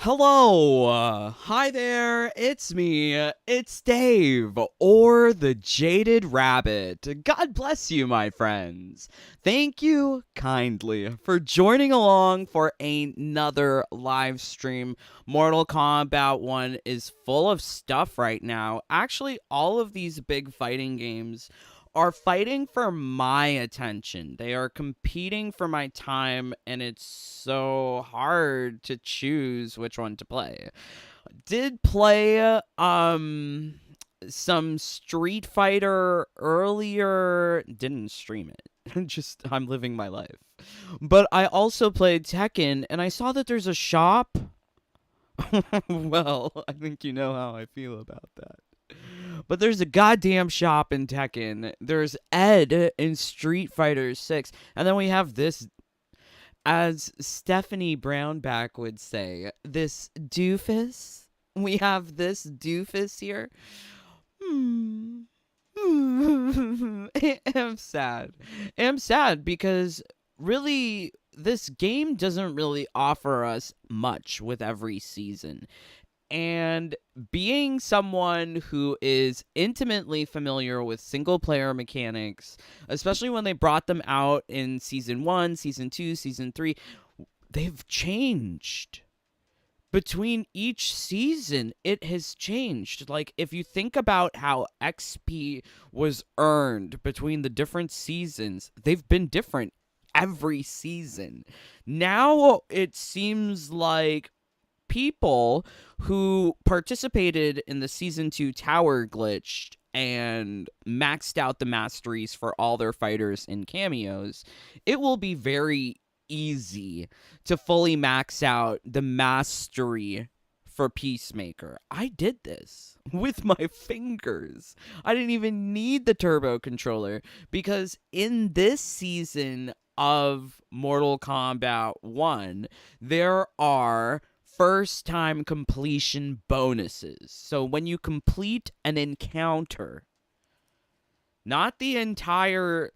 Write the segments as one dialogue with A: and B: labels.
A: Hello, hi there, it's me, it's Dave, or the Jaded Rabbit. God bless you, my friends. Thank you kindly for joining along for another live stream. Mortal Kombat 1 is full of stuff right now. Actually, all of these big fighting games are fighting for my attention. They are competing for my time, and it's so hard to choose which one to play. Did play some Street Fighter earlier, didn't stream it. Just I'm living my life. But I also played Tekken, and I saw that there's a shop. Well, I think you know how I feel about that. But there's a goddamn shop in Tekken. There's Ed in Street Fighter 6. And then we have this, as Stephanie Brownback would say, this doofus. We have this doofus here. I'm sad. I'm sad because really this game doesn't really offer us much with every season. And being someone who is intimately familiar with single player mechanics, especially when they brought them out in season 1, season 2, season 3, they've changed. Between each season, it has changed. Like, if you think about how XP was earned between the different seasons, they've been different every season. Now it seems like people who participated in the season 2 tower glitch and maxed out the masteries for all their fighters in cameos, it will be very easy to fully max out the mastery for Peacemaker. I did this with my fingers. I didn't even need the turbo controller because in this season of Mortal Kombat 1, there are first time completion bonuses. So when you complete an encounter, not the entire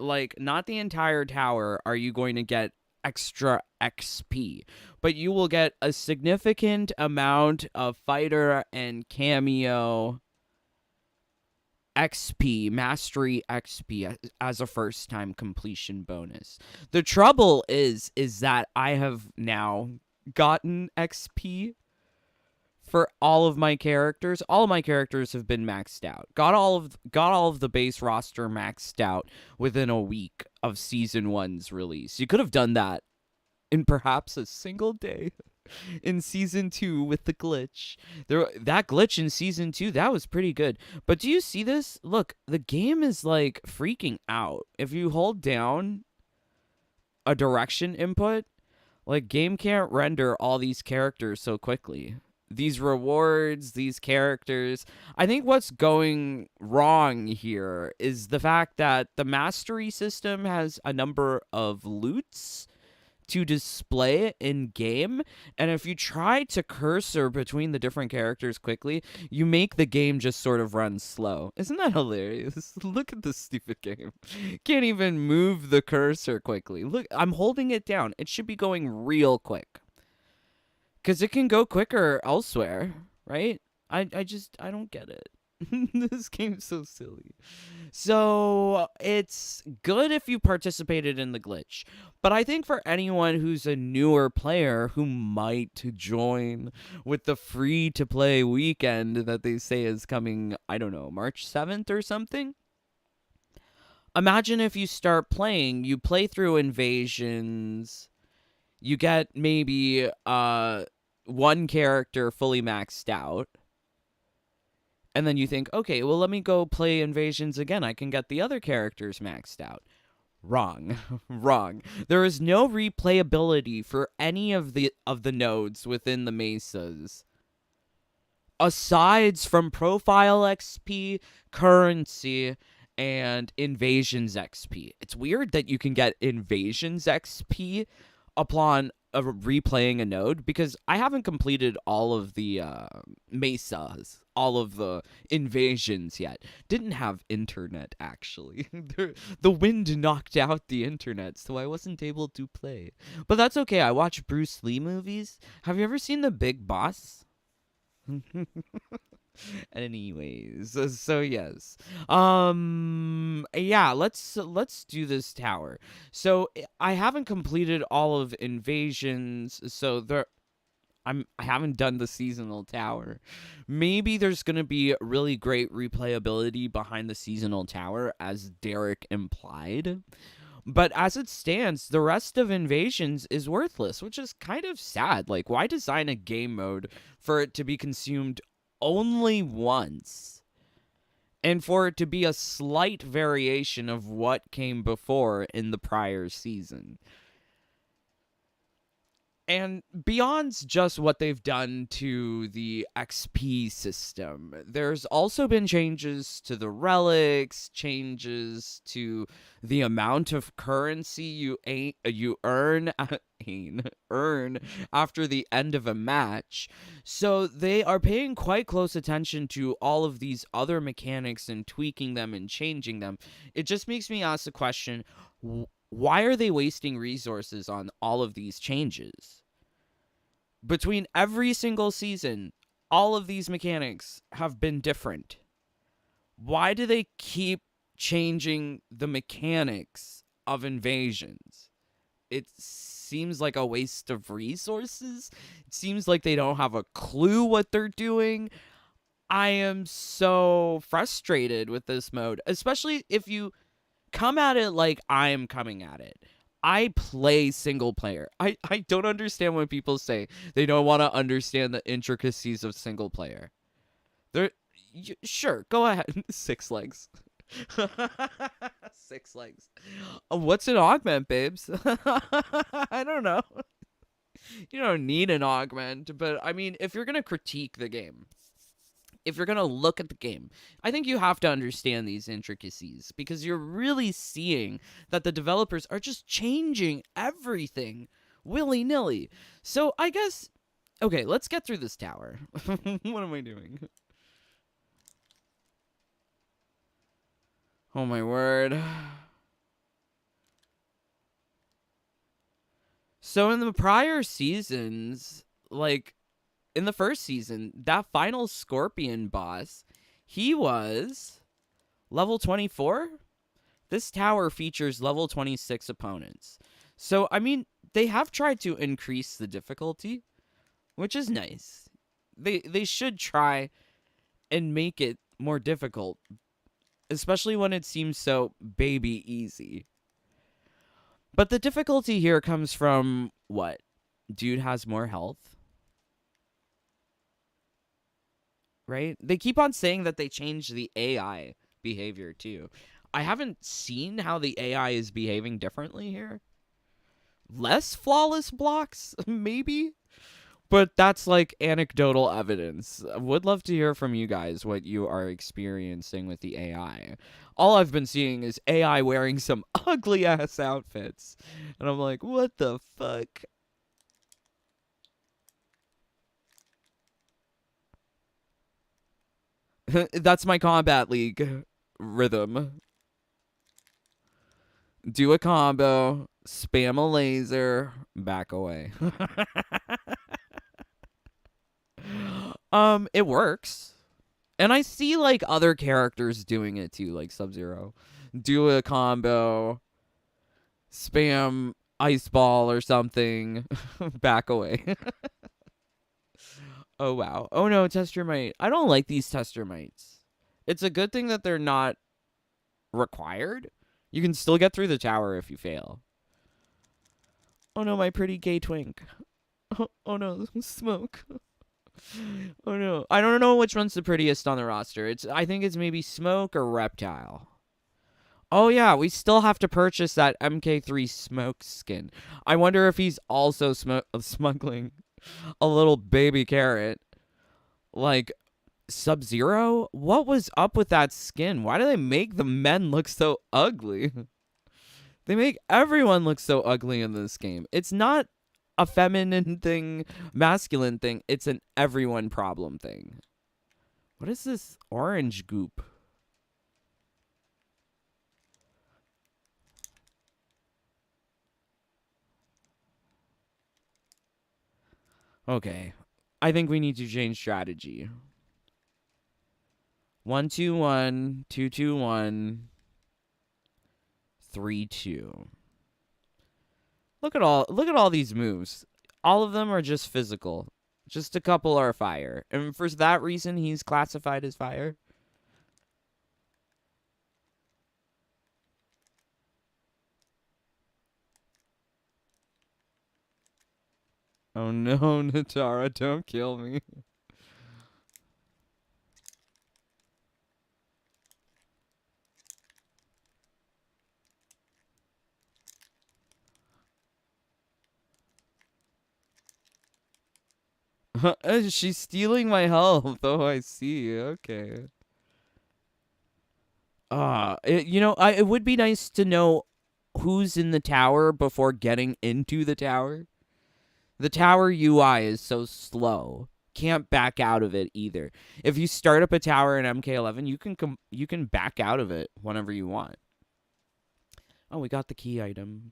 A: tower are you going to get extra XP, but you will get a significant amount of fighter and cameo XP, mastery XP as a first time completion bonus. The trouble is that I have now gotten XP for all of my characters. All of my characters have been maxed out. Got all of the base roster maxed out within a week of season 1's release. You could have done that in perhaps a single day in season 2 with the glitch. That glitch in season 2, that was pretty good. But do you see this? Look, the game is like freaking out. If you hold down a direction input, like, game can't render all these characters so quickly. These rewards, these characters. I think what's going wrong here is the fact that the mastery system has a number of loots to display in game, and if you try to cursor between the different characters quickly, you make the game just sort of run slow. Isn't that hilarious? Look at this stupid game. Can't even move the cursor quickly. Look, I'm holding it down. It should be going real quick, because it can go quicker elsewhere, right? I don't get it. This game's so silly. So it's good if you participated in the glitch, but I think for anyone who's a newer player who might join with the free to play weekend that they say is coming, I don't know, March 7th or something. Imagine if you start playing, you play through Invasions, you get maybe one character fully maxed out. And then you think, okay, well, let me go play Invasions again. I can get the other characters maxed out. Wrong. Wrong. There is no replayability for any of the nodes within the mesas. Aside from profile XP, currency, and Invasions XP. It's weird that you can get Invasions XP upon replaying a node because I haven't completed all of the mesas, all of the invasions yet. Didn't have internet actually. The wind knocked out the internet, so I wasn't able to play. But that's okay. I watch Bruce Lee movies. Have you ever seen The Big Boss? Anyways, so yes. Yeah, let's do this tower. So I haven't completed all of invasions, so I haven't done the seasonal tower. Maybe there's going to be really great replayability behind the seasonal tower as Derek implied. But as it stands, the rest of Invasions is worthless, which is kind of sad. Like, why design a game mode for it to be consumed only once? And for it to be a slight variation of what came before in the prior season. And beyond just what they've done to the XP system, there's also been changes to the relics, changes to the amount of currency you earn after the end of a match. So they are paying quite close attention to all of these other mechanics and tweaking them and changing them. It just makes me ask the question, why are they wasting resources on all of these changes? Between every single season, all of these mechanics have been different. Why do they keep changing the mechanics of invasions? It seems like a waste of resources. It seems like they don't have a clue what they're doing. I am so frustrated with this mode, especially if you come at it like I am coming at it. I play single player. I don't understand when people say they don't want to understand the intricacies of single player. Sure, go ahead. 6 legs. 6 legs. What's an augment, babes? I don't know. You don't need an augment, but I mean, if you're going to critique the game, if you're going to look at the game, I think you have to understand these intricacies because you're really seeing that the developers are just changing everything willy-nilly. So I guess, okay, let's get through this tower. What am I doing? Oh my word. So in the prior seasons, like, in the first season, that final Scorpion boss, he was level 24? This tower features level 26 opponents. So, I mean, they have tried to increase the difficulty, which is nice. They should try and make it more difficult, especially when it seems so baby easy. But the difficulty here comes from what? Dude has more health? Right? They keep on saying that they changed the AI behavior too. I haven't seen how the AI is behaving differently here. Less flawless blocks, maybe? But that's like anecdotal evidence. I would love to hear from you guys what you are experiencing with the AI. All I've been seeing is AI wearing some ugly ass outfits. And I'm like, what the fuck? That's my Combat League rhythm. Do a combo, spam a laser, back away. It works. And I see like other characters doing it too, like Sub-Zero. Do a combo, spam ice ball or something, back away. Oh wow. Oh no, tester mite. I don't like these tester mites. It's a good thing that they're not required. You can still get through the tower if you fail. Oh no, my pretty gay twink. Oh no, Smoke. Oh no. I don't know which one's the prettiest on the roster. I think it's maybe Smoke or Reptile. Oh yeah, we still have to purchase that MK3 Smoke skin. I wonder if he's also smuggling a little baby carrot. Like Sub-Zero? What was up with that skin? Why do they make the men look so ugly? They make everyone look so ugly in this game. It's not a feminine thing, masculine thing. It's an everyone problem thing. What is this orange goop? Okay. I think we need to change strategy. 1-2-1, 2-2-1, 3-2. Look at all these moves. All of them are just physical. Just a couple are fire. And for that reason, he's classified as fire. Oh no, Natara, don't kill me. She's stealing my health. Oh, I see. Okay. It would be nice to know who's in the tower before getting into the tower. The tower UI is so slow. Can't back out of it either. If you start up a tower in MK11, you can back out of it whenever you want. Oh, we got the key item.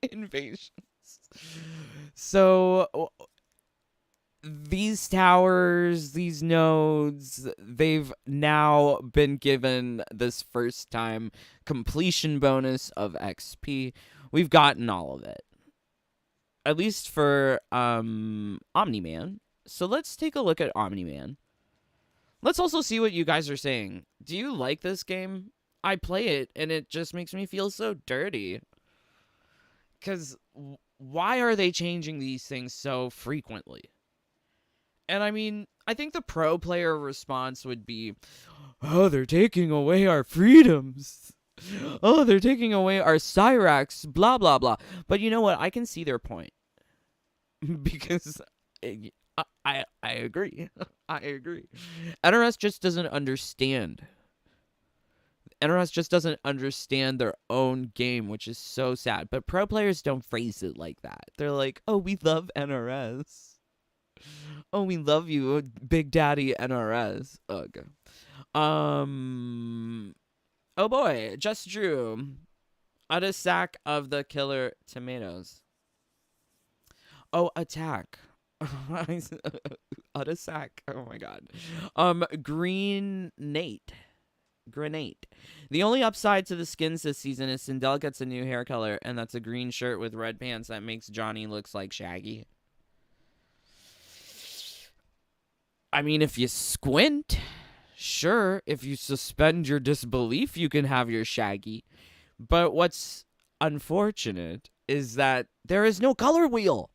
A: Invasions. So these towers, these nodes, they've now been given this first time completion bonus of XP. We've gotten all of it. At least for Omni-Man. So let's take a look at Omni-Man. Let's also see what you guys are saying. Do you like this game? I play it and it just makes me feel so dirty. Because why are they changing these things so frequently? And I mean, I think the pro player response would be, oh, they're taking away our freedoms. Oh, they're taking away our Cyrax, blah, blah, blah. But you know what? I can see their point. Because I agree. I agree. NRS just doesn't understand. NRS just doesn't understand their own game, which is so sad. But pro players don't phrase it like that. They're like, oh, we love NRS. Oh, we love you, Big Daddy NRS. Ugh. Oh boy, Just Drew. Add a sack of the killer tomatoes. Oh, attack. Add a sack. Oh my god. Grenade. The only upside to the skins this season is Sindel gets a new hair color, and that's a green shirt with red pants that makes Johnny looks like Shaggy. I mean, if you squint, sure. If you suspend your disbelief, you can have your Shaggy. But what's unfortunate is that there is no color wheel.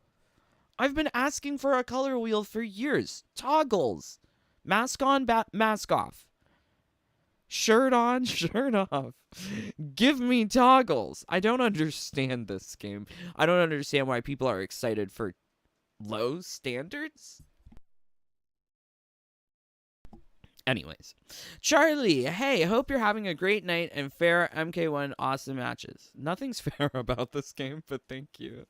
A: I've been asking for a color wheel for years. Toggles. Mask on, mask off. Shirt on, shirt off. Give me toggles. I don't understand this game. I don't understand why people are excited for low standards. Anyways, Charlie, hey, hope you're having a great night and fair MK1 awesome matches. Nothing's fair about this game, but thank you.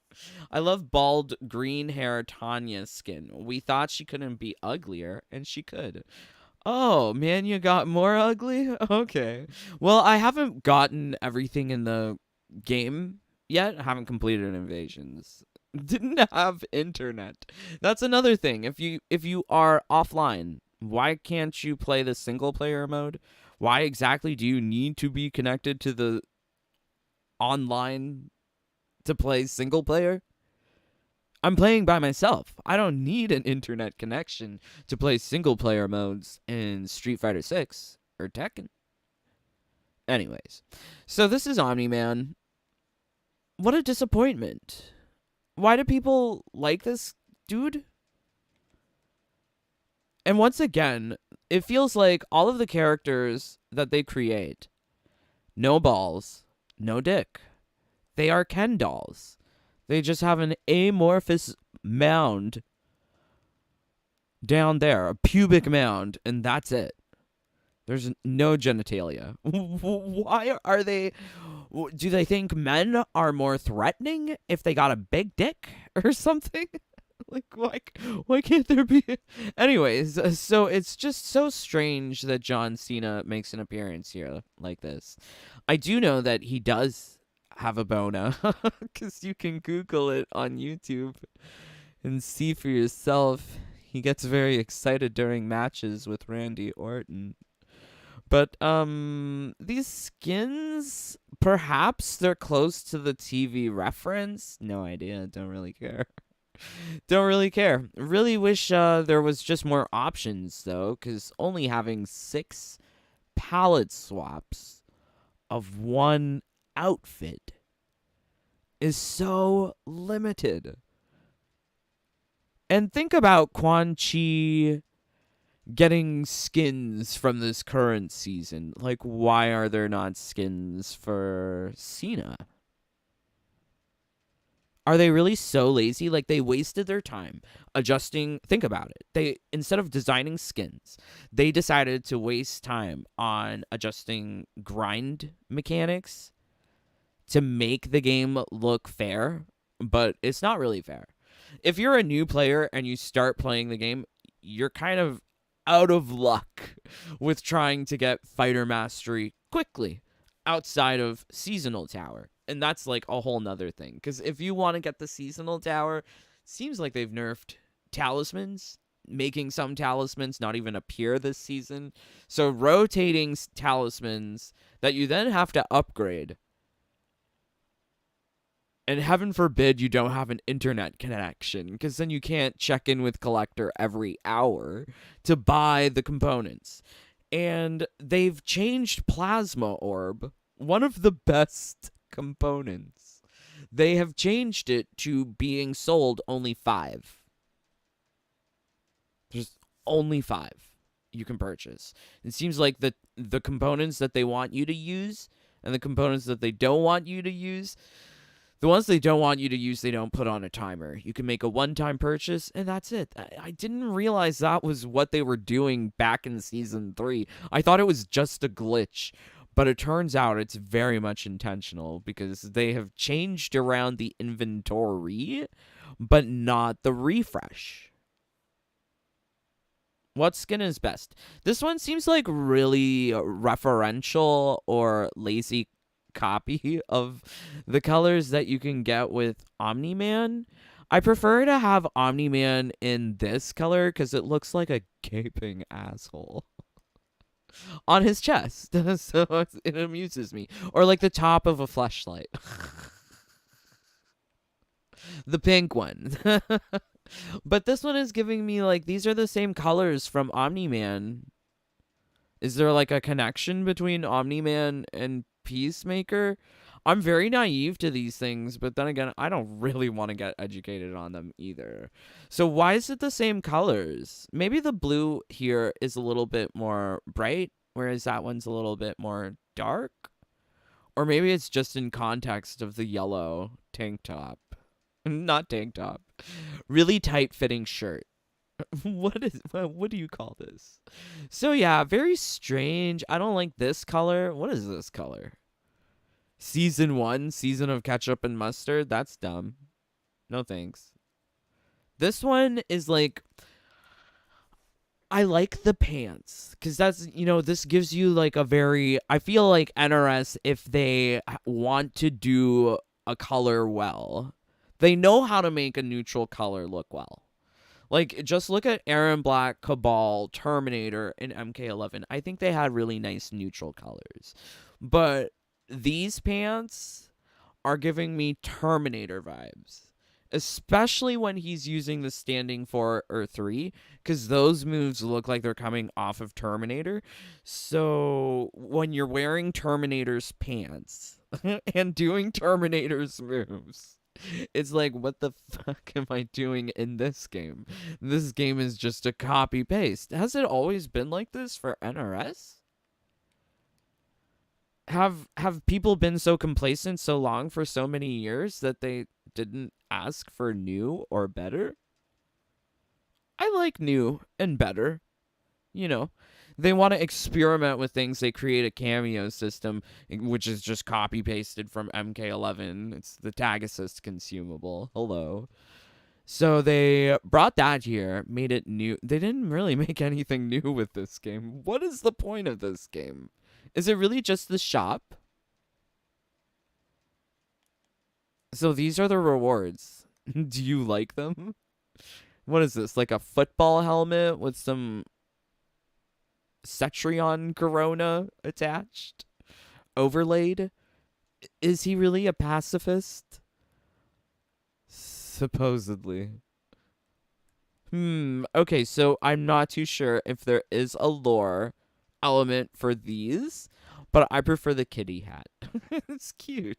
A: I love bald green hair Tanya's skin. We thought she couldn't be uglier, and she could. Oh, man, you got more ugly? Okay. Well, I haven't gotten everything in the game yet. I haven't completed invasions. Didn't have internet. That's another thing. If you are offline, why can't you play the single player mode? Why exactly do you need to be connected to the online to play single player? I'm playing by myself. I don't need an internet connection to play single player modes in Street Fighter 6 or Tekken. Anyways, so this is Omni-Man. What a disappointment. Why do people like this dude? And once again, it feels like all of the characters that they create, no balls, no dick. They are Ken dolls. They just have an amorphous mound down there, a pubic mound, and that's it. There's no genitalia. Do they think men are more threatening if they got a big dick or something? Like, why can't there be? Anyways, so it's just so strange that John Cena makes an appearance here like this. I do know that he does have a bona, because you can Google it on YouTube and see for yourself. He gets very excited during matches with Randy Orton. But these skins, perhaps they're close to the TV reference. No idea. Don't really care. Don't really care. Really wish there was just more options though, because only having 6 palette swaps of one outfit is so limited. And think about Quan Chi getting skins from this current season. Like, why are there not skins for Cena? Are they really so lazy? Like, they wasted their time adjusting. Think about it. They, instead of designing skins, they decided to waste time on adjusting grind mechanics to make the game look fair, but it's not really fair. If you're a new player and you start playing the game, you're kind of out of luck with trying to get fighter mastery quickly outside of seasonal tower. And that's like a whole nother thing. Because if you want to get the seasonal tower, seems like they've nerfed talismans, making some talismans not even appear this season. So rotating talismans that you then have to upgrade. And heaven forbid you don't have an internet connection, because then you can't check in with Collector every hour to buy the components. And they've changed Plasma Orb, one of the best components. They have changed it to being sold only 5. There's only 5 you can purchase. It seems like the components that they want you to use and the components that they don't want you to use, the ones they don't want you to use, they don't put on a timer. You can make a one-time purchase, and that's it. I didn't realize that was what they were doing back in Season 3. I thought it was just a glitch, but it turns out it's very much intentional, because they have changed around the inventory, but not the refresh. What skin is best? This one seems like really referential or lazy copy of the colors that you can get with Omni-Man. I prefer to have Omni-Man in this color because it looks like a gaping asshole on his chest. So it amuses me. Or like the top of a fleshlight. The pink one. But this one is giving me like, these are the same colors from Omni-Man. Is there like a connection between Omni-Man and Peacemaker? I'm very naive to these things, but then again, I don't really want to get educated on them either. So why is it the same colors? Maybe the blue here is a little bit more bright, whereas that one's a little bit more dark? Or maybe it's just in context of the yellow tank top. Not tank top. Really tight-fitting shirt. What do you call this? So yeah, very strange. I don't like this color. What is this color? Season 1, season of ketchup and mustard. That's dumb. No thanks. This one is like, I like the pants, because that's, this gives you like a very, I feel like NRS, if they want to do a color well, they know how to make a neutral color look well. Like, just look at Aaron Black, Cabal, Terminator, and MK11. I think they had really nice neutral colors. But these pants are giving me Terminator vibes. Especially when he's using the standing 4 or 3. Because those moves look like they're coming off of Terminator. So, when you're wearing Terminator's pants and doing Terminator's moves, it's like, what the fuck am I doing in this game? This game is just a copy-paste. Has it always been like this for NRS? Have people been so complacent so long for so many years that they didn't ask for new or better? I like new and better. They want to experiment with things. They create a cameo system, which is just copy pasted from MK11. It's the tag assist consumable. Hello. So they brought that here, made it new. They didn't really make anything new with this game. What is the point of this game? Is it really just the shop? So these are the rewards. Do you like them? What is this? Like a football helmet with some Cetrion Corona attached? Overlaid? Is he really a pacifist? Supposedly. Okay, so I'm not too sure if there is a lore element for these, but I prefer the kitty hat. It's cute.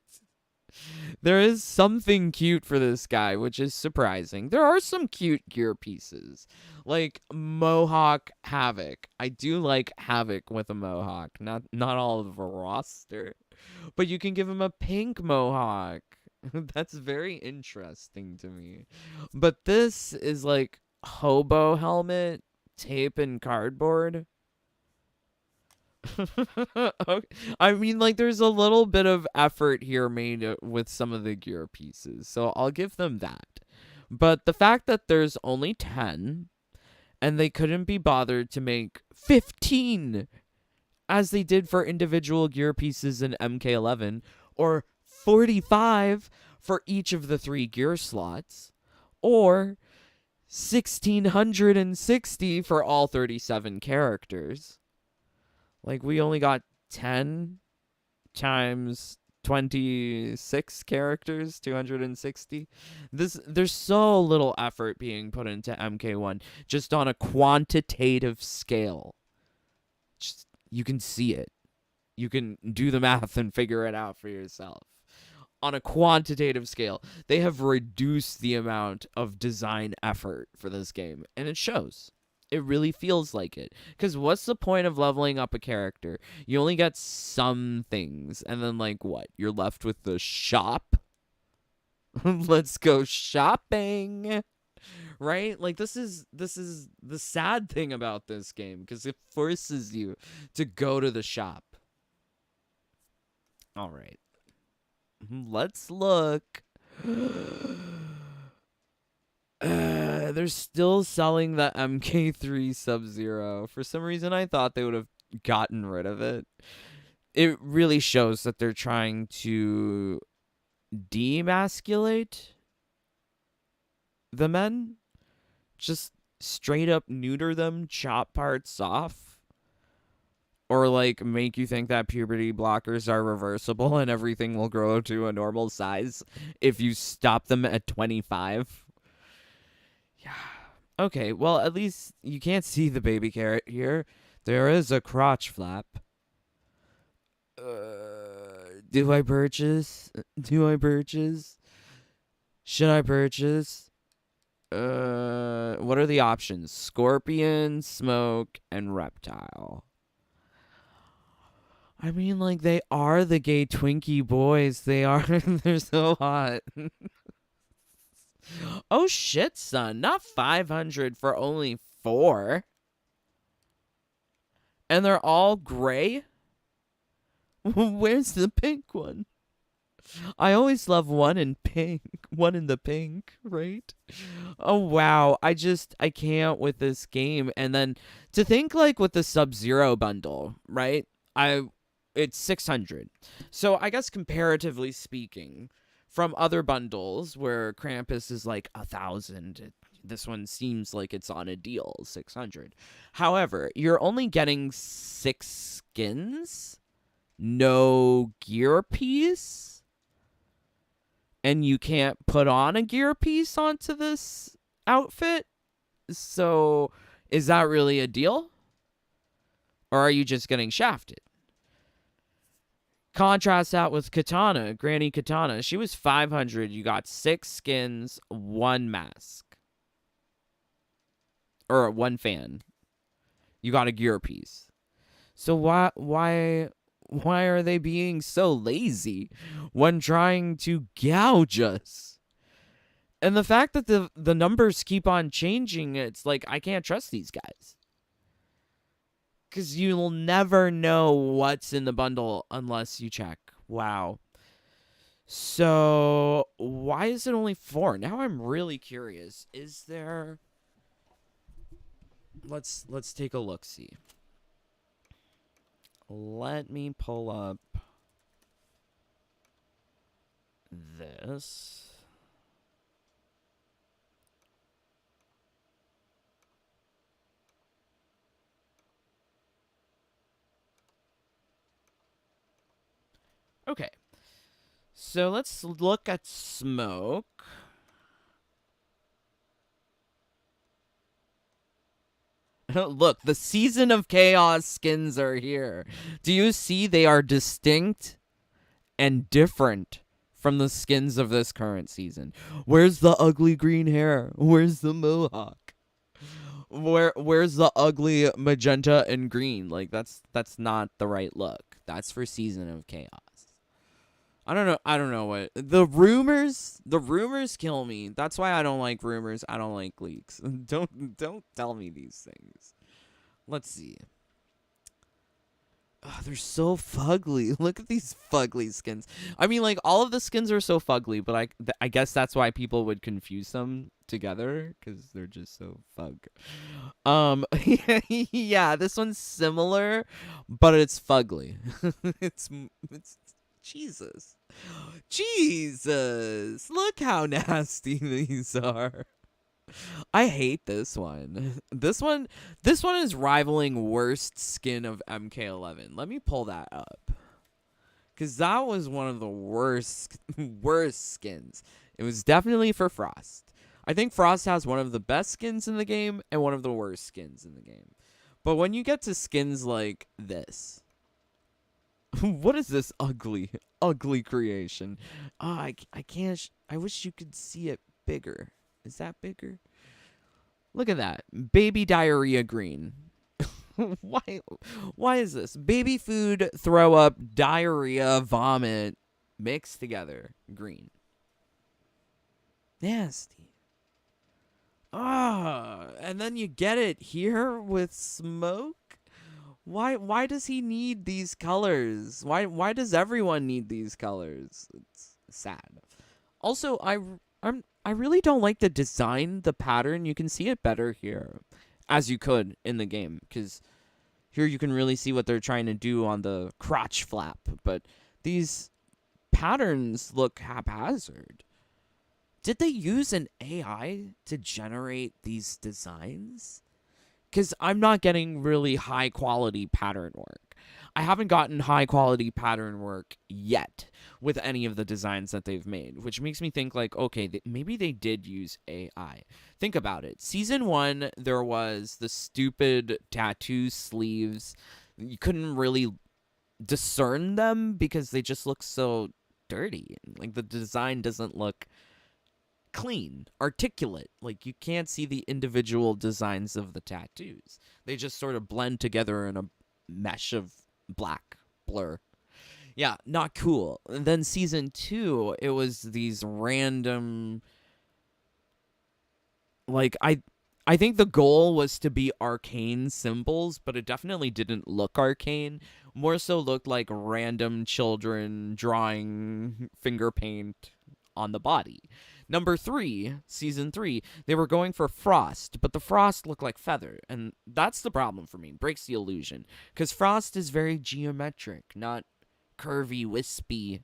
A: There is something cute for this guy, which is surprising. There are some cute gear pieces, like Mohawk Havoc. I do like Havoc with a Mohawk, not all of the roster, but you can give him a pink Mohawk. That's very interesting to me. But this is like hobo helmet, tape and cardboard. Okay. I mean, like, there's a little bit of effort here made with some of the gear pieces, so I'll give them that. But the fact that there's only 10 and they couldn't be bothered to make 15 as they did for individual gear pieces in MK11, or 45 for each of the 3 gear slots, or 1660 for all 37 characters. Like, we only got 10 times 26 characters, 260. There's so little effort being put into MK1 just on a quantitative scale. Just, you can see it. You can do the math and figure it out for yourself. On a quantitative scale, they have reduced the amount of design effort for this game, and it shows. It really feels like it. Because what's the point of leveling up a character? You only get some things, and then, like, what? You're left with the shop? Let's go shopping! Right? Like, this is the sad thing about this game, because it forces you to go to the shop. Alright. Let's look. They're still selling the MK3 Sub-Zero. For some reason, I thought they would have gotten rid of it. It really shows that they're trying to demasculate the men. Just straight up neuter them, chop parts off. Or, like, make you think that puberty blockers are reversible and everything will grow to a normal size if you stop them at 25. Yeah. Okay, well, at least you can't see the baby carrot here. There is a crotch flap. Do I purchase? Do I purchase? Should I purchase? What are the options? Scorpion, Smoke, and Reptile. I mean, like, they are the gay Twinkie boys. They are. They're so hot. Oh, shit, son. Not 500 for only 4. And they're all gray? Where's the pink one? I always love one in pink. One in the pink, right? Oh, wow. I can't with this game. And then to think, like, with the Sub-Zero bundle, right? It's 600. So I guess comparatively speaking, from other bundles where Krampus is like 1,000, this one seems like it's on a deal, 600. However, you're only getting 6 skins, no gear piece, and you can't put on a gear piece onto this outfit. So is that really a deal? Or are you just getting shafted? Contrast that with Katana, Granny Katana. She was 500. You got 6 skins, 1 mask. Or 1 fan. You got a gear piece. So why are they being so lazy when trying to gouge us? And the fact that the numbers keep on changing, it's like, I can't trust these guys. Because you'll never know what's in the bundle unless you check. Wow. So why is it only 4? Now I'm really curious. Is there? Let's take a look. See. Let me pull up this. Okay. So let's look at Smoke. Look, the Season of Chaos skins are here. Do you see they are distinct and different from the skins of this current season? Where's the ugly green hair? Where's the mohawk? Where's the ugly magenta and green? Like that's not the right look. That's for Season of Chaos. I don't know what the rumors kill me. That's why I don't like rumors. I don't like leaks. Don't tell me these things. Let's see. Oh, they're so fugly. Look at these fugly skins. I mean, like, all of the skins are so fugly, but I guess that's why people would confuse them together, because they're just so fug. Yeah, this one's similar, but it's fugly. it's Jesus. Jesus. Look how nasty these are. I hate this one. This one is rivaling worst skin of MK11. Let me pull that up. Cuz that was one of the worst skins. It was definitely for Frost. I think Frost has one of the best skins in the game and one of the worst skins in the game. But when you get to skins like this, what is this ugly creation? I can't. I wish you could see it bigger. Is that bigger? Look at that. Baby diarrhea green. Why is this? Baby food, throw up, diarrhea, vomit, mixed together. Green. Nasty. And then you get it here with Smoke? Why does he need these colors? Why does everyone need these colors? It's sad. Also, I really don't like the design, the pattern. You can see it better here, as you could in the game, because here you can really see what they're trying to do on the crotch flap. But these patterns look haphazard. Did they use an AI to generate these designs? Because I'm not getting really high quality pattern work. I haven't gotten high quality pattern work yet with any of the designs that they've made, which makes me think like, okay, maybe they did use AI. Think about it. Season 1, there was the stupid tattoo sleeves. You couldn't really discern them because they just look so dirty. Like the design doesn't look clean, articulate. Like you can't see the individual designs of the tattoos. They just sort of blend together in a mesh of black blur. Yeah, not cool. And then season 2, it was these random, like I think the goal was to be arcane symbols, but it definitely didn't look arcane. More so looked like random children drawing finger paint on the body. Number 3, season 3, they were going for Frost, but the Frost looked like feather, and that's the problem for me. Breaks the illusion, because Frost is very geometric, not curvy, wispy,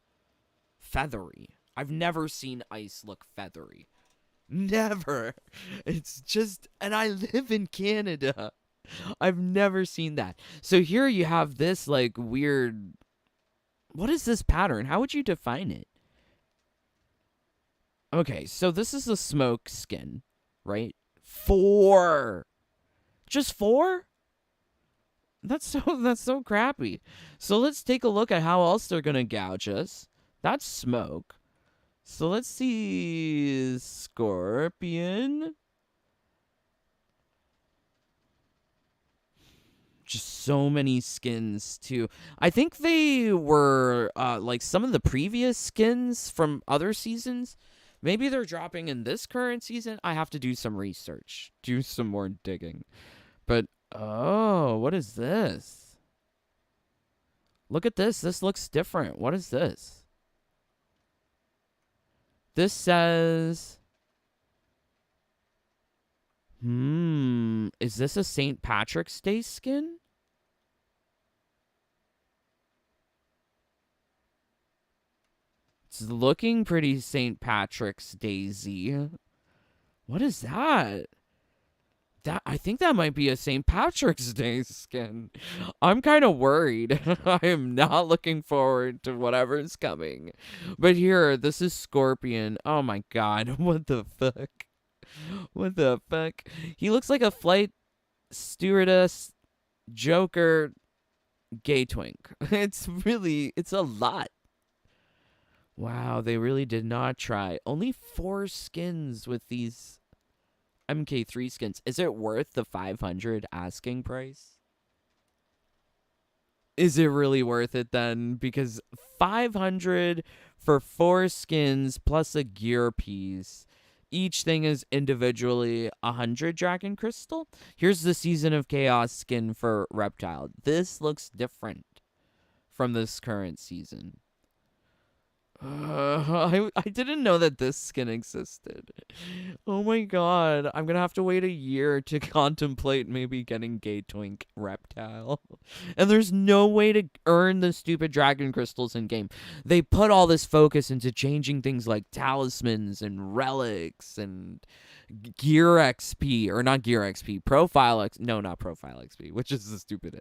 A: feathery. I've never seen ice look feathery. Never. It's just, and I live in Canada. I've never seen that. So here you have this like weird, what is this pattern? How would you define it? Okay, so this is the Smoke skin, right? 4. Just 4? That's so crappy. So let's take a look at how else they're gonna gouge us. That's Smoke. So let's see Scorpion. Just so many skins too. I think they were like some of the previous skins from other seasons. Maybe they're dropping in this current season. I have to do some research, do some more digging. But Oh, what is this? Look at this. This looks different. What is this? This says... Is this a St. Patrick's Day skin? It's looking pretty St. Patrick's Daisy. What is that? I think that might be a St. Patrick's Day skin. I'm kind of worried. I am not looking forward to whatever's coming. But here, this is Scorpion. Oh my god, what the fuck? What the fuck? He looks like a flight stewardess, Joker, gay twink. It's a lot. Wow, they really did not try. Only 4 skins with these MK3 skins. Is it worth the 500 asking price? Is it really worth it then? Because 500 for 4 skins plus a gear piece. Each thing is individually 100 Dragon Crystal. Here's the Season of Chaos skin for Reptile. This looks different from this current season. I didn't know that this skin existed. Oh my god. I'm gonna have to wait a year to contemplate maybe getting Gay Twink Reptile. And there's no way to earn the stupid Dragon Crystals in game. They put all this focus into changing things like Talismans and Relics and Gear XP. Or not Gear XP. Profile XP. No, not Profile XP. Which is the stupid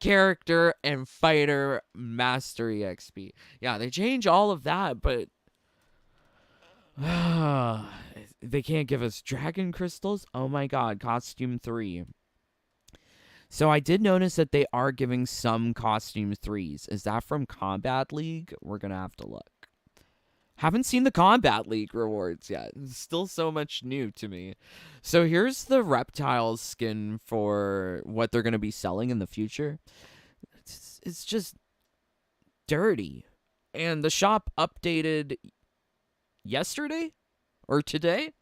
A: Character and Fighter Mastery XP. Yeah, they change all of that, but they can't give us Dragon Crystals? Oh my god, Costume 3. So I did notice that they are giving some Costume 3s. Is that from Kombat League? We're going to have to look. Haven't seen the Kombat League rewards yet. It's still so much new to me. So here's the Reptile skin for what they're going to be selling in the future. It's just dirty. And the shop updated yesterday or today.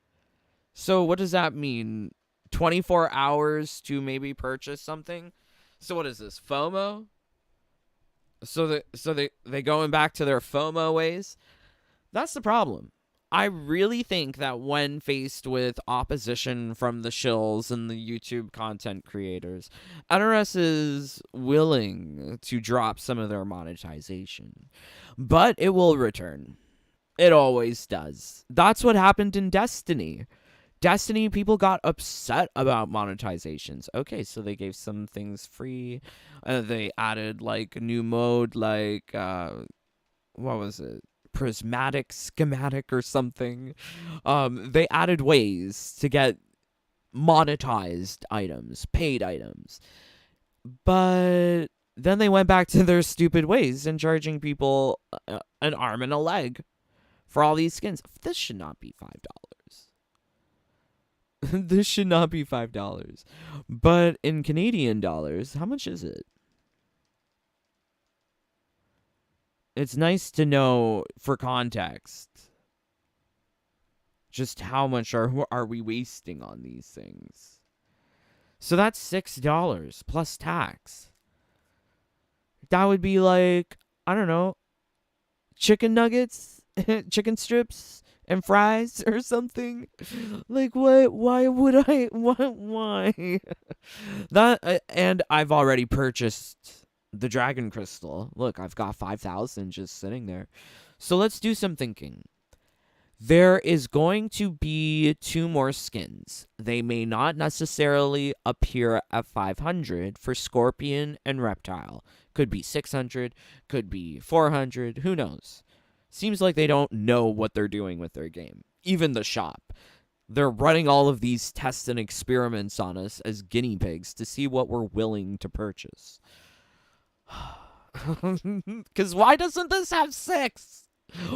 A: So what does that mean? 24 hours to maybe purchase something? So what is this? FOMO? So they going back to their FOMO ways? That's the problem. I really think that when faced with opposition from the shills and the YouTube content creators, NRS is willing to drop some of their monetization. But it will return. It always does. That's what happened in Destiny. Destiny, people got upset about monetizations. Okay, so they gave some things free. They added, like, a new mode, like, what was it? Prismatic schematic or something. They added ways to get monetized items, paid items. But then they went back to their stupid ways and charging people an arm and a leg for all these skins. This should not be $5. This should not be $5. But in Canadian dollars, how much is it? It's nice to know for context just how much are we wasting on these things. So that's $6 plus tax. That would be like, I don't know, chicken nuggets, chicken strips, and fries or something. Like, what? Why would I? Why? That and I've already purchased the Dragon Crystal. Look, I've got 5,000 just sitting there. So let's do some thinking. There is going to be 2 more skins. They may not necessarily appear at 500 for Scorpion and Reptile. Could be 600, could be 400, who knows? Seems like they don't know what they're doing with their game. Even the shop. They're running all of these tests and experiments on us as guinea pigs to see what we're willing to purchase. Because why doesn't this have 6?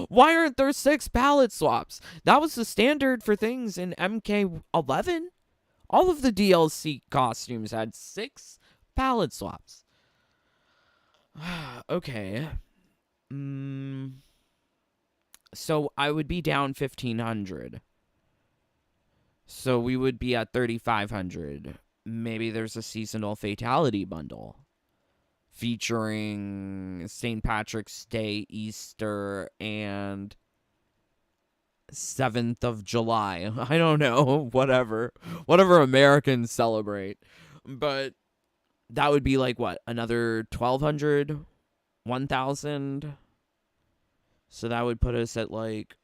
A: Why aren't there 6 palette swaps? That was the standard for things in MK11. All of the DLC costumes had 6 palette swaps. Okay. So I would be down 1,500. So we would be at 3,500. maybe there's a seasonal fatality bundle featuring St. Patrick's Day, Easter, and 7th of July. I don't know, whatever Americans celebrate. But that would be like what? Another 1200, 1000. So that would put us at like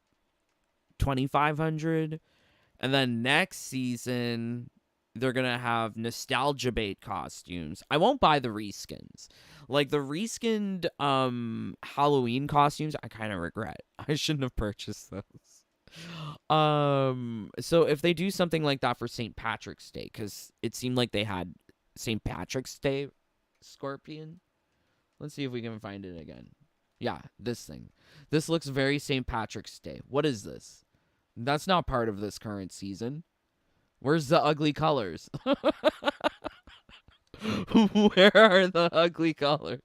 A: 2500. And then next season they're going to have nostalgia bait costumes. I won't buy the reskins. Like the reskinned Halloween costumes, I kind of regret. I shouldn't have purchased those. So if they do something like that for St. Patrick's Day, cuz it seemed like they had St. Patrick's Day Scorpion. Let's see if we can find it again. Yeah, this thing. This looks very St. Patrick's Day. What is this? That's not part of this current season. Where's the ugly colors? Where are the ugly colors?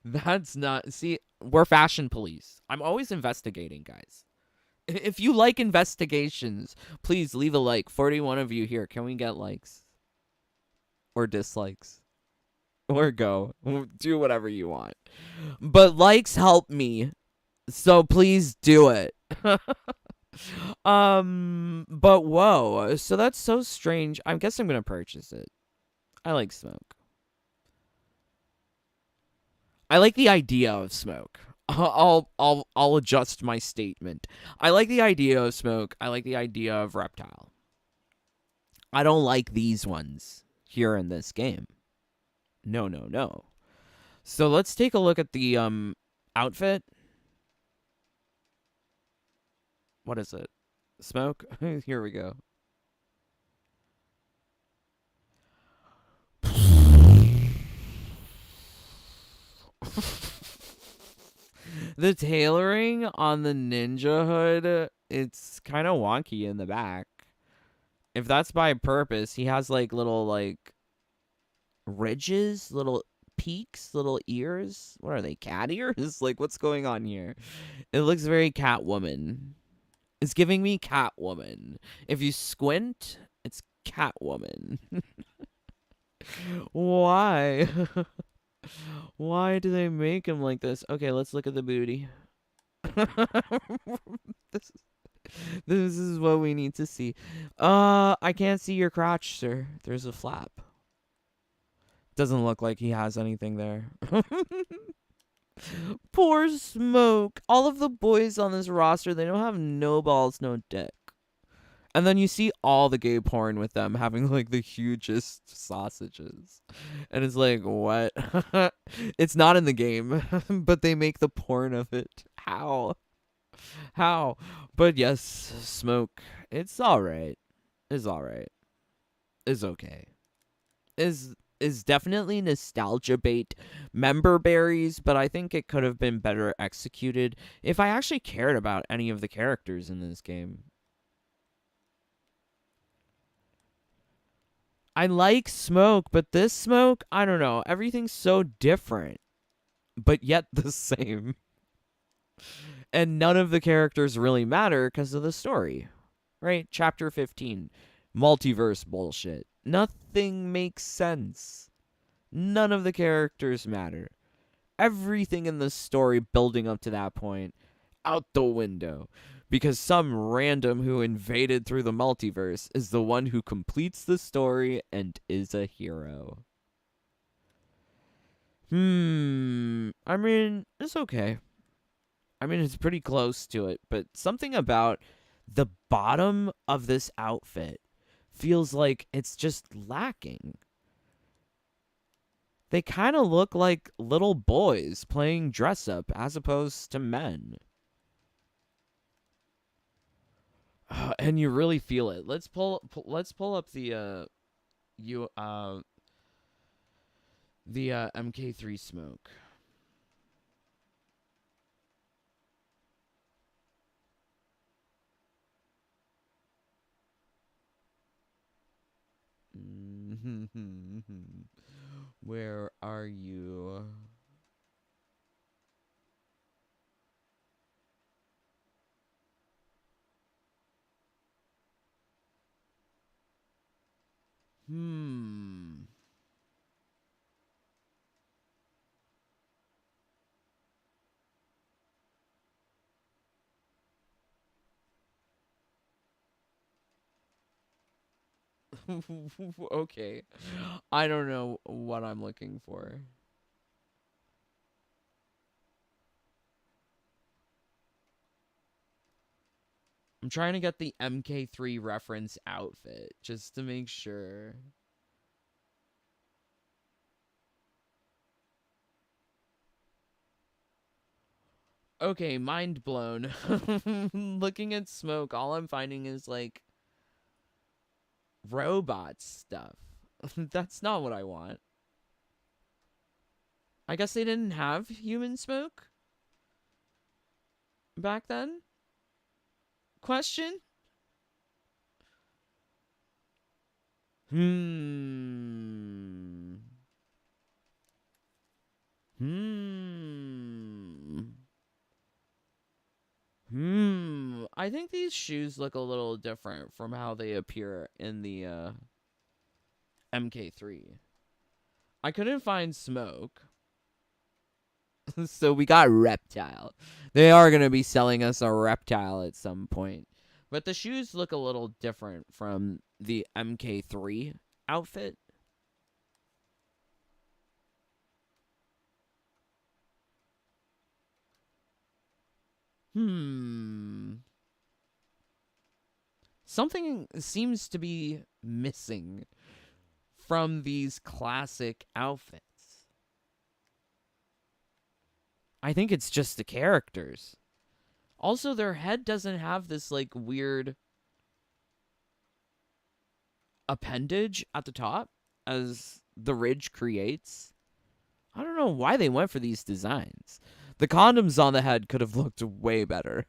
A: That's not... See, we're fashion police. I'm always investigating, guys. If you like investigations, please leave a like. 41 of you here. Can we get likes? Or dislikes? Or go. Do whatever you want. But likes help me. So please do it. But whoa. So that's so strange. I guess I'm gonna purchase it. I like Smoke. I like the idea of Smoke. I'll adjust my statement. I like the idea of Smoke. I like the idea of Reptile. I don't like these ones here in this game. No, no, no. So let's take a look at the outfit. What is it? Smoke? Here we go. The tailoring on the ninja hood, it's kind of wonky in the back. If that's by purpose, he has like little like ridges, little peaks, little ears. What are they, cat ears? Like what's going on here? It looks very Catwoman. It's giving me Catwoman. If you squint, it's Catwoman. Why? Why do they make him like this? Okay, let's look at the booty. this, this is what we need to see. I can't see your crotch, sir. There's a flap. Doesn't look like he has anything there. Poor Smoke. All of the boys on this roster, they don't have no balls, no dick. And then you see all the gay porn with them having like the hugest sausages. And it's like, what? It's not in the game, but they make the porn of it. How? How? But yes, Smoke. It's alright. It's alright. It's okay. Is definitely nostalgia bait member berries, but I think it could have been better executed if I actually cared about any of the characters in this game. I like Smoke, but this Smoke, I don't know. Everything's so different, but yet the same. And none of the characters really matter because of the story. Right? Chapter 15. Multiverse bullshit. Nothing makes sense. None of the characters matter. Everything in the story building up to that point, out the window. Because some random who invaded through the multiverse is the one who completes the story and is a hero. I mean, it's okay. I mean, it's pretty close to it, but something about the bottom of this outfit feels like it's just lacking. They kind of look like little boys playing dress up as opposed to men. And you really feel it. Let's pull up the MK3 Smoke. Where are you? Hmm. Okay. I don't know what I'm looking for. I'm trying to get the MK3 reference outfit just to make sure. Okay, mind blown. Looking at Smoke, all I'm finding is like robot stuff. That's not what I want. I guess they didn't have human Smoke back then? Question? Hmm. Hmm. I think these shoes look a little different from how they appear in the MK3. I couldn't find Smoke. So we got Reptile. They are going to be selling us a Reptile at some point. But the shoes look a little different from the MK3 outfit. Hmm. Something seems to be missing from these classic outfits. I think it's just the characters. Also, their head doesn't have this like weird appendage at the top as the ridge creates. I don't know why they went for these designs. The condoms on the head could have looked way better.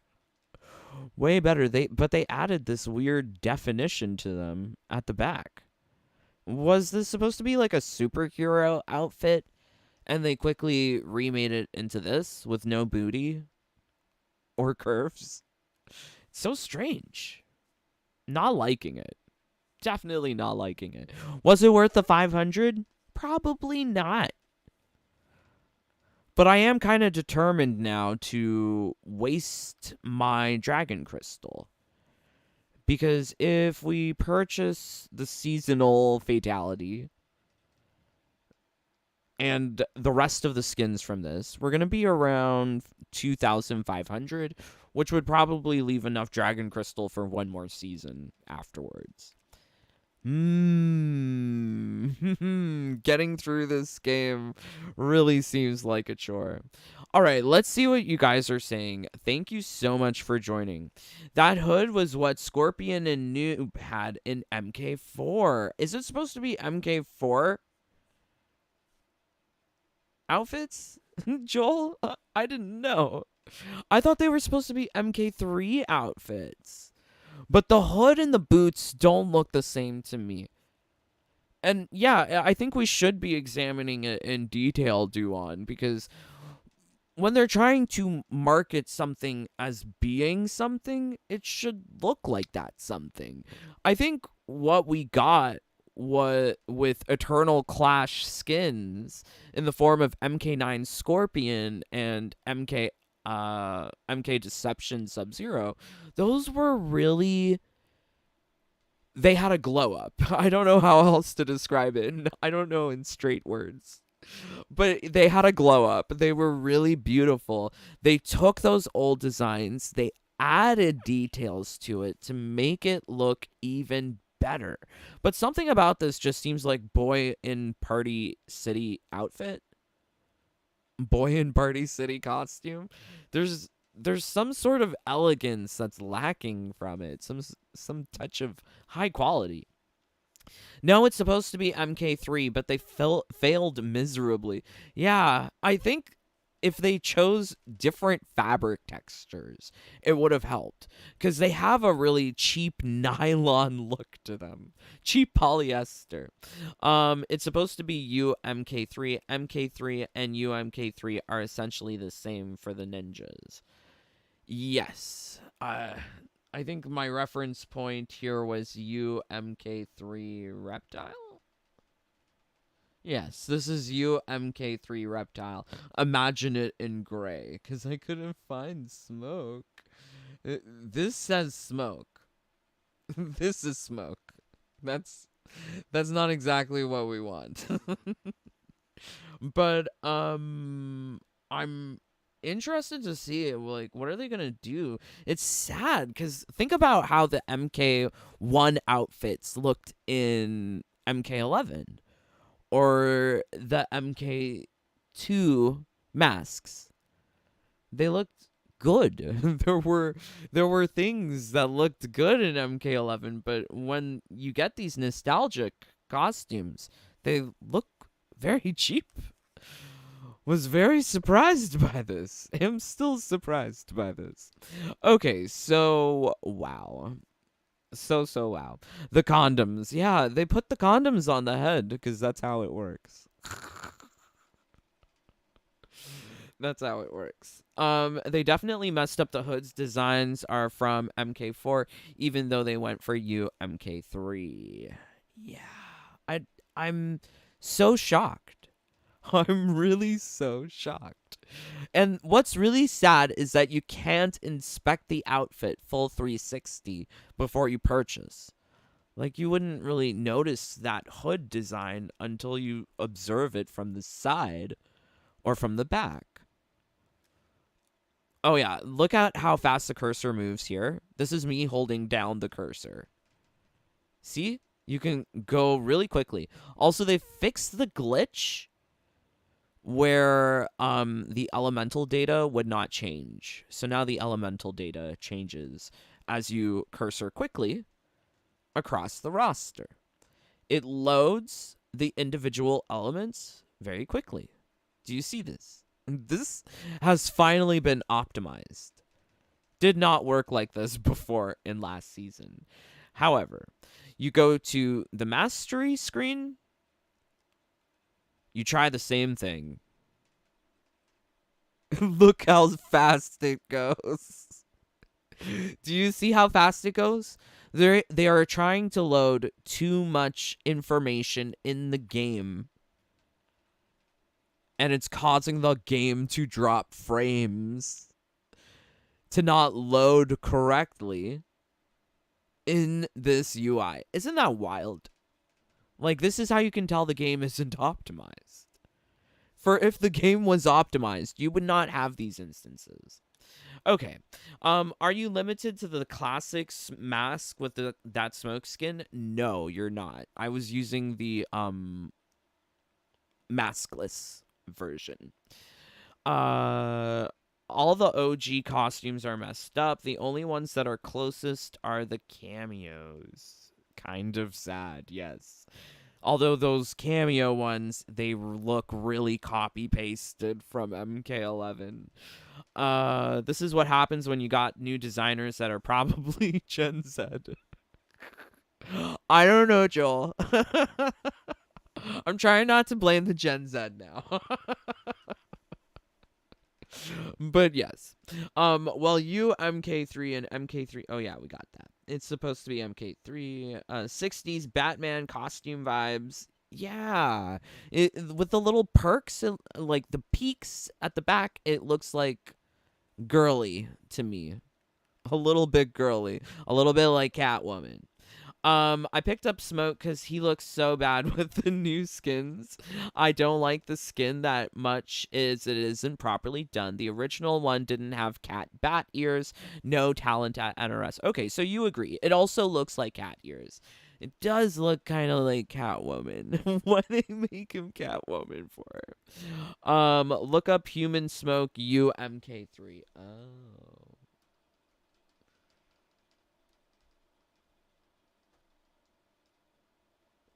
A: Way better. But they added this weird definition to them at the back. Was this supposed to be like a superhero outfit and they quickly remade it into this with no booty or curves? It's so strange. Not liking it. Definitely not liking it. Was it worth the 500? Probably not. But I am kind of determined now to waste my dragon crystal. Because if we purchase the seasonal fatality and the rest of the skins from this, we're going to be around 2,500, which would probably leave enough dragon crystal for one more season afterwards. Getting through this game really seems like a chore. All right, let's see what you guys are saying. Thank you so much for joining. That hood was what Scorpion and Noob had in MK4. Is it supposed to be MK4 outfits? Joel? I didn't know. I thought they were supposed to be MK3 outfits. But the hood and the boots don't look the same to me. And yeah, I think we should be examining it in detail, Duan, because when they're trying to market something as being something, it should look like that something. I think what we got with Eternal Clash skins in the form of MK9 Scorpion and MK Deception Sub-Zero, those were really, they had a glow up. I don't know how else to describe it. I don't know in straight words. But they had a glow up. They were really beautiful. They took those old designs, they added details to it to make it look even better. But something about this just seems like boy in Party City outfit. Boy in Party City costume. There's some sort of elegance that's lacking from it. Some touch of high quality. No, it's supposed to be MK3, but they failed miserably. Yeah, I think if they chose different fabric textures, it would have helped. Because they have a really cheap nylon look to them. Cheap polyester. It's supposed to be UMK3. MK3 and UMK3 are essentially the same for the ninjas. Yes. I think my reference point here was UMK3 Reptile. Yes, this is you, MK3 Reptile. Imagine it in gray, because I couldn't find Smoke. This says Smoke. This is Smoke. That's that's not exactly what we want. But I'm interested to see it. Like, what are they gonna do? It's sad because think about how the MK1 outfits looked in MK11 or the MK2 masks. They looked good. there were things that looked good in MK11, but when you get these nostalgic costumes, they look very cheap. Was very surprised by this. Am still surprised by this. Okay, so wow. So wow. The condoms. Yeah, they put the condoms on the head because that's how it works. That's how it works. They definitely messed up the hoods. Designs are from MK4, even though they went for you MK3. Yeah, I'm so shocked. I'm really so shocked. And what's really sad is that you can't inspect the outfit full 360 before you purchase. Like, you wouldn't really notice that hood design until you observe it from the side or from the back. Oh, yeah. Look at how fast the cursor moves here. This is me holding down the cursor. See? You can go really quickly. Also, they fixed the glitch where the elemental data would not change. So now the elemental data changes as you cursor quickly across the roster. It loads the individual elements very quickly. Do you see this? This has finally been optimized. Did not work like this before in last season. However, you go to the mastery screen, you try the same thing. Look how fast it goes. Do you see how fast it goes? They are trying to load too much information in the game, and it's causing the game to drop frames, to not load correctly in this UI. Isn't that wild? Like, this is how you can tell the game isn't optimized. For if the game was optimized, you would not have these instances. Okay. Are you limited to the classics mask with that smoke skin? No, you're not. I was using the maskless version. All the OG costumes are messed up. The only ones that are closest are the cameos. Kind of sad, yes. Although those cameo ones, they look really copy-pasted from MK11. This is what happens when you got new designers that are probably Gen Z. I don't know, Joel. I'm trying not to blame the Gen Z now. But yes. Well, you MK3 and MK3. Oh yeah, we got that. It's supposed to be MK3. 60s Batman costume vibes. Yeah. With the little perks, like the peaks at the back, it looks like girly to me. A little bit girly. A little bit like Catwoman. I picked up Smoke because he looks so bad with the new skins. I don't like the skin that much as it isn't properly done. The original one didn't have cat bat ears, no talent at NRS. Okay, so you agree. It also looks like cat ears. It does look kind of like Catwoman. What they make him Catwoman for? Look up Human Smoke UMK3. Oh.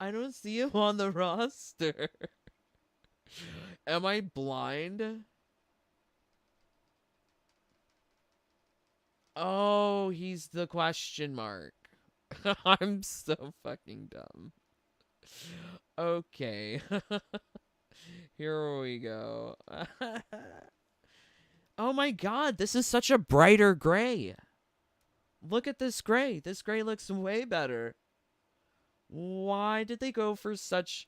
A: I don't see him on the roster. Am I blind? Oh, he's the question mark. I'm so fucking dumb. Okay. Here we go. Oh my god, this is such a brighter gray. Look at this gray. This gray looks way better. Why did they go for such...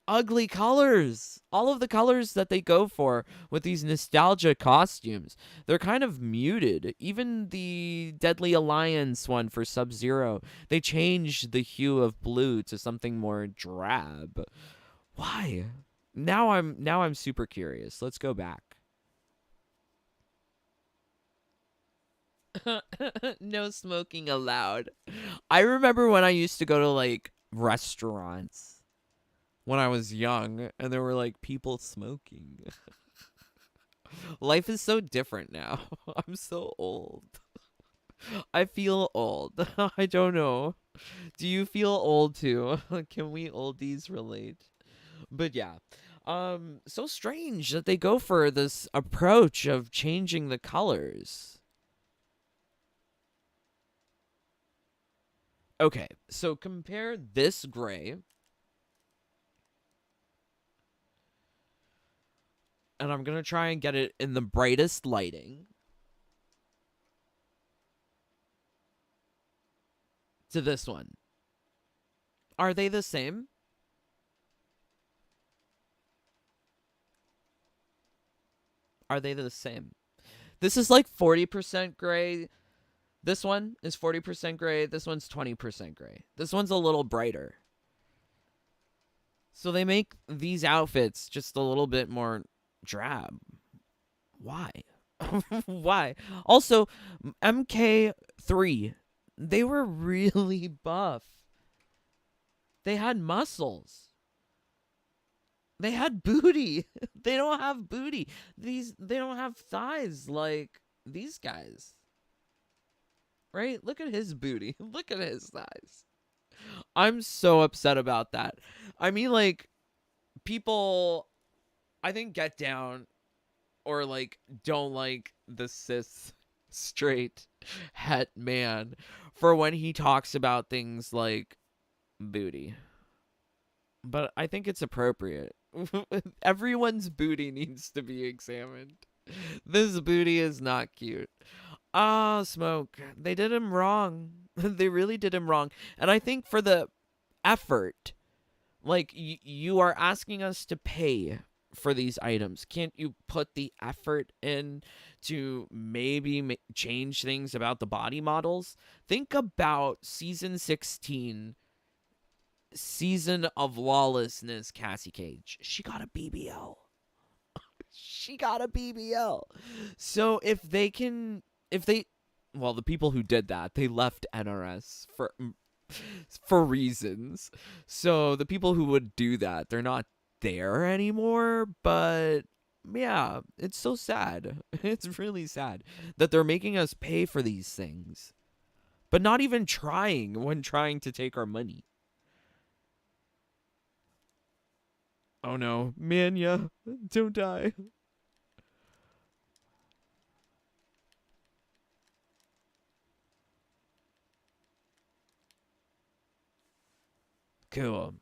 A: ugly colors. All of the colors that they go for with these nostalgia costumes, they're kind of muted. Even the Deadly Alliance one for Sub-Zero, they changed the hue of blue to something more drab. Why? Now I'm super curious. Let's go back. No smoking allowed. I remember when I used to go to like restaurants when I was young and there were like people smoking. Life is so different now. I'm so old. I feel old. I don't know. Do you feel old too? Can we oldies relate? But yeah. So strange that they go for this approach of changing the colors. Okay, so compare this gray, and I'm gonna try and get it in the brightest lighting, to this one. Are they the same? Are they the same? This is like 40% gray. This one is 40% gray. This one's 20% gray. This one's a little brighter. So they make these outfits just a little bit more drab. Why? Why? Also, MK3, they were really buff. They had muscles. They had booty. They don't have booty. They don't have thighs like these guys. Right? Look at his booty. Look at his thighs. I'm so upset about that. I mean, like, people, I think, get down or, like, don't like the cis straight het man for when he talks about things like booty. But I think it's appropriate. Everyone's booty needs to be examined. This booty is not cute. Ah, Smoke. They did him wrong. They really did him wrong. And I think for the effort, like, you are asking us to pay for these items. Can't you put the effort in to maybe change things about the body models? Think about Season 16, Season of Lawlessness, Cassie Cage. She got a BBL. She got a BBL. So if they can, if they, well, the people who did that, they left NRS for reasons. So the people who would do that, they're not there anymore. But yeah, it's so sad. It's really sad that they're making us pay for these things, but not even trying when trying to take our money. Oh no, Mania, don't die. Cool.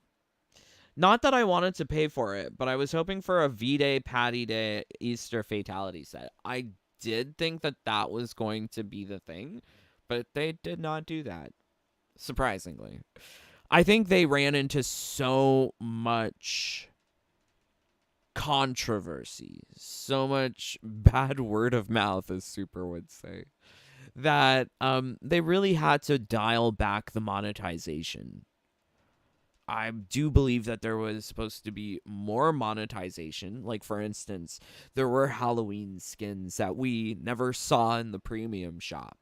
A: Not that I wanted to pay for it, but I was hoping for a V-Day, Patty Day, Easter Fatality set. I did think that that was going to be the thing, but they did not do that, surprisingly. I think they ran into so much controversy, so much bad word of mouth, as Super would say, that they really had to dial back the monetization. I do believe that there was supposed to be more monetization. Like, for instance, there were Halloween skins that we never saw in the premium shop.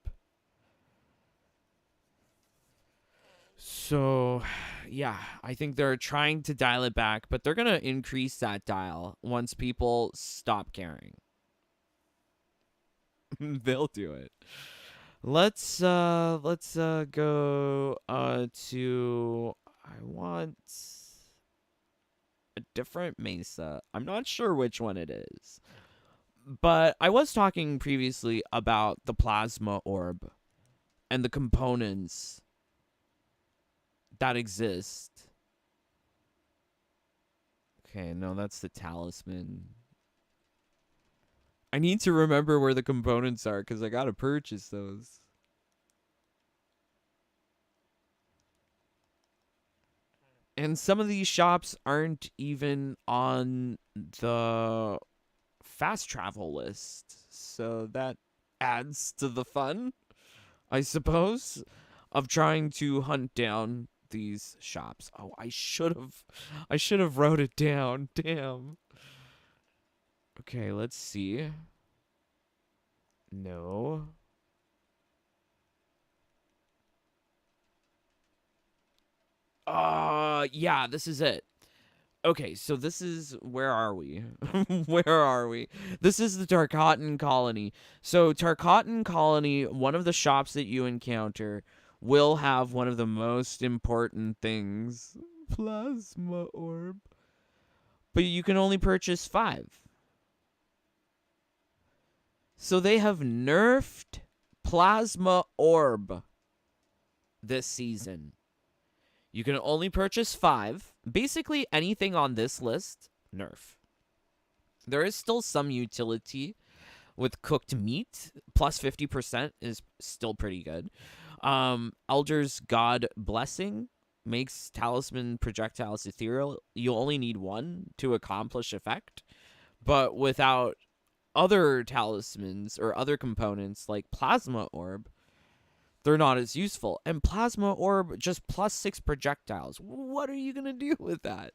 A: So, yeah, I think they're trying to dial it back, but they're going to increase that dial once people stop caring. They'll do it. Let's go to, I want a different mesa. I'm not sure which one it is. But I was talking previously about the plasma orb and the components that exist. Okay, no, that's the talisman. I need to remember where the components are because I gotta purchase those. And some of these shops aren't even on the fast travel list. So that adds to the fun, I suppose, of trying to hunt down these shops. Oh, I should have wrote it down. Damn. Okay, let's see. No. Yeah, this is it. Okay, so this is, where are we? Where are we? This is the Tarkatan colony. So Tarkatan colony, one of the shops that you encounter will have one of the most important things, plasma orb. But you can only purchase 5. So they have nerfed plasma orb this season. You can only purchase 5. Basically, anything on this list, nerf. There is still some utility with cooked meat. Plus 50% is still pretty good. Elder's God Blessing makes talisman projectiles ethereal. You only need 1 to accomplish effect. But without other talismans or other components like Plasma Orb, they're not as useful. And Plasma Orb just plus 6 projectiles. What are you going to do with that?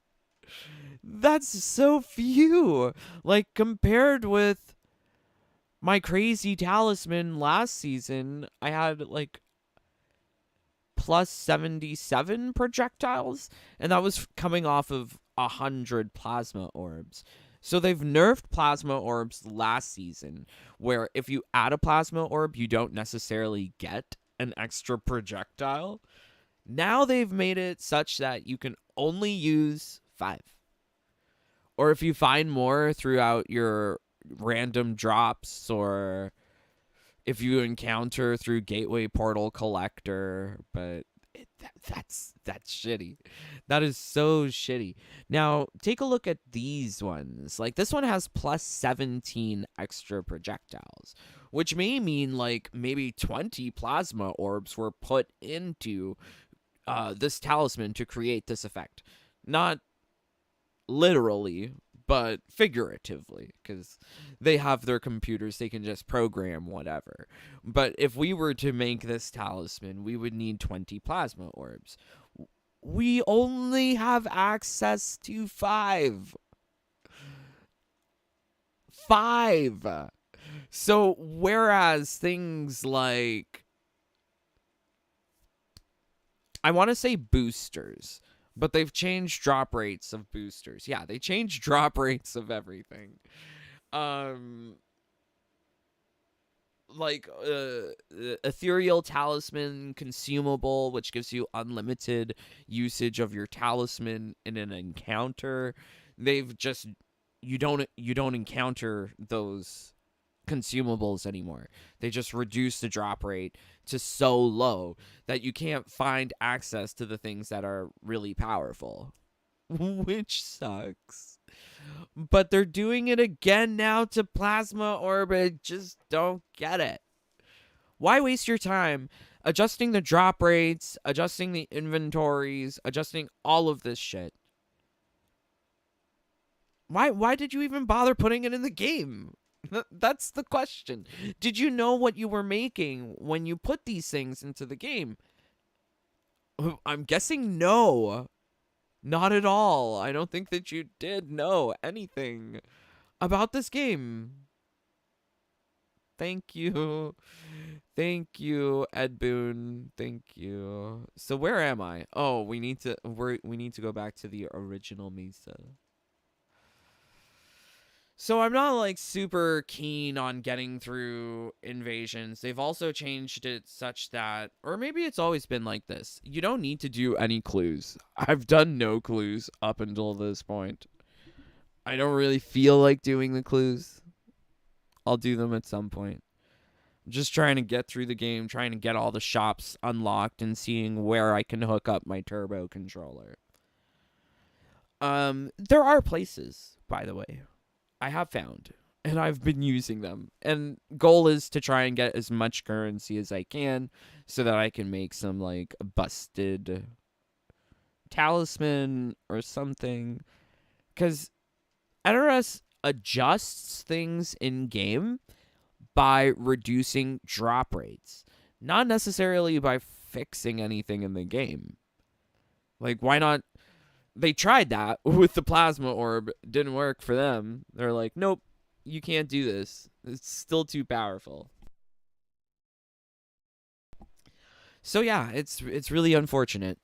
A: That's so few. Like, compared with my crazy talisman last season, I had like plus 77 projectiles, and that was coming off of 100 plasma orbs. So they've nerfed plasma orbs last season, where if you add a plasma orb, you don't necessarily get an extra projectile. Now they've made it such that you can only use 5. Or if you find more throughout your random drops, or if you encounter through Gateway Portal Collector, but that's shitty. That is so shitty. Now, take a look at these ones. Like, this one has plus 17 extra projectiles, which may mean, like, maybe 20 plasma orbs were put into this talisman to create this effect. Not literally, but figuratively, because they have their computers, they can just program whatever. But if we were to make this talisman, we would need 20 plasma orbs. We only have access to 5. 5. So whereas things like, I want to say boosters, but they've changed drop rates of boosters. Yeah, they changed drop rates of everything. Like ethereal talisman consumable, which gives you unlimited usage of your talisman in an encounter. They've just, you don't encounter those consumables anymore. They just reduce the drop rate to so low that you can't find access to the things that are really powerful, which sucks. But they're doing it again now to Plasma Orbit. Just don't get it. Why waste your time adjusting the drop rates, adjusting the inventories, adjusting all of this shit? Why did you even bother putting it in the game? That's the question. Did you know what you were making when you put these things into the game? I'm guessing no. Not at all. I don't think that you did know anything about this game. Thank you. Thank you, Ed Boon. Thank you. So where am I? Oh, we need to go back to the original Mesa. So I'm not like super keen on getting through invasions. They've also changed it such that, or maybe it's always been like this, you don't need to do any clues. I've done no clues up until this point. I don't really feel like doing the clues. I'll do them at some point. I'm just trying to get through the game, trying to get all the shops unlocked and seeing where I can hook up my turbo controller. There are places, by the way, I have found, and I've been using them. And goal is to try and get as much currency as I can so that I can make some, like, busted talisman or something. Because NRS adjusts things in game by reducing drop rates, not necessarily by fixing anything in the game. Like, why not? They tried that with the plasma orb. Didn't work for them. They're like, nope, you can't do this. It's still too powerful. So yeah, it's really unfortunate.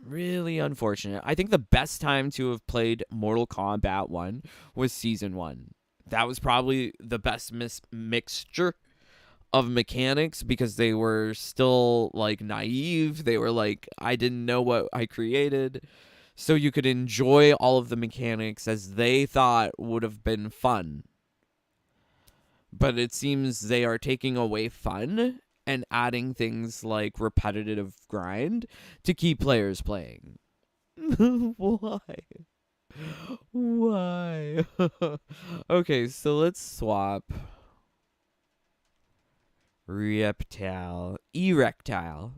A: Really unfortunate. I think the best time to have played Mortal Kombat 1 was Season 1. That was probably the best mixture of mechanics because they were still like naive. They were like, I didn't know what I created. So you could enjoy all of the mechanics as they thought would have been fun. But it seems they are taking away fun and adding things like repetitive grind to keep players playing. Why? Why? Okay, so let's swap. Reptile. Erectile.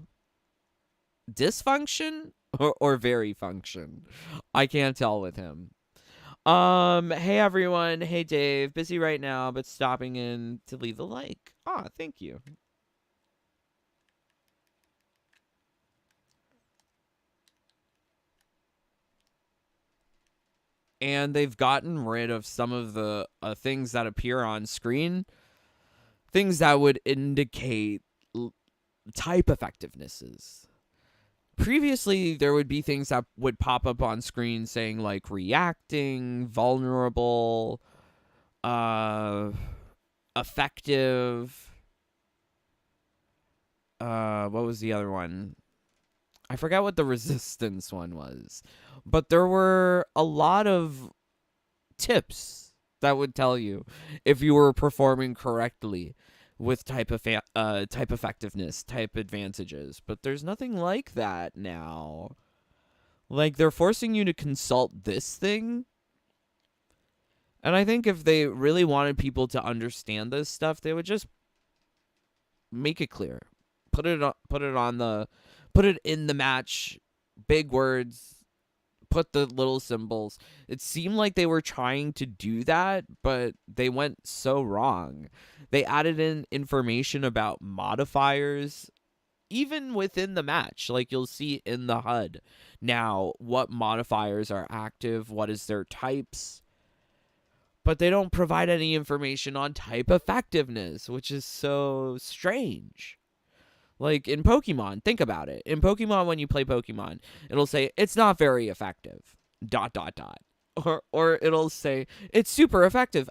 A: Dysfunction or very function? I can't tell with him. Hey everyone. Hey Dave. Busy right now, but stopping in to leave a like. Ah, thank you. And they've gotten rid of some of the things that appear on screen, things that would indicate type effectivenesses. Previously, there would be things that would pop up on screen saying like reacting, vulnerable, effective. What was the other one? I forgot what the resistance one was. But there were a lot of tips that would tell you if you were performing correctly with type effectiveness, type advantages. But there's nothing like that now. Like, they're forcing you to consult this thing. And I think if they really wanted people to understand this stuff, they would just make it clear. Put it in the match, big words, put the little symbols. It seemed like they were trying to do that, but they went so wrong. They added in information about modifiers even within the match. Like, you'll see in the HUD now what modifiers are active, what is their types. But they don't provide any information on type effectiveness, which is so strange. Like in Pokemon, think about it. In Pokemon, when you play Pokemon, it'll say it's not very effective. ... Or it'll say it's super effective! !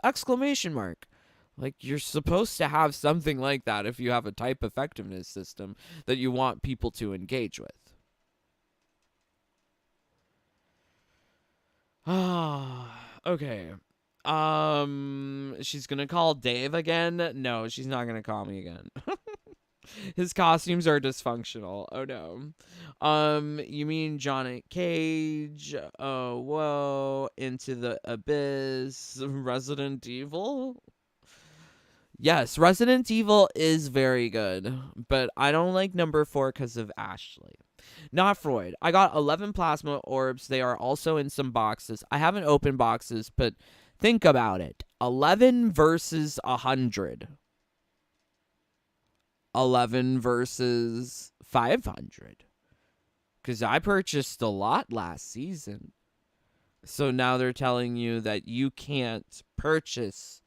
A: Like, you're supposed to have something like that if you have a type effectiveness system that you want people to engage with. Okay. She's gonna call Dave again? No, she's not gonna call me again. His costumes are dysfunctional. Oh no. You mean Johnny Cage? Oh whoa. Into the Abyss. Resident Evil? Yes, Resident Evil is very good, but I don't like number 4 because of Ashley. Not Freud. I got 11 plasma orbs. They are also in some boxes. I haven't opened boxes, but think about it. 11 versus 100. 11 versus 500. Because I purchased a lot last season. So now they're telling you that you can't purchase.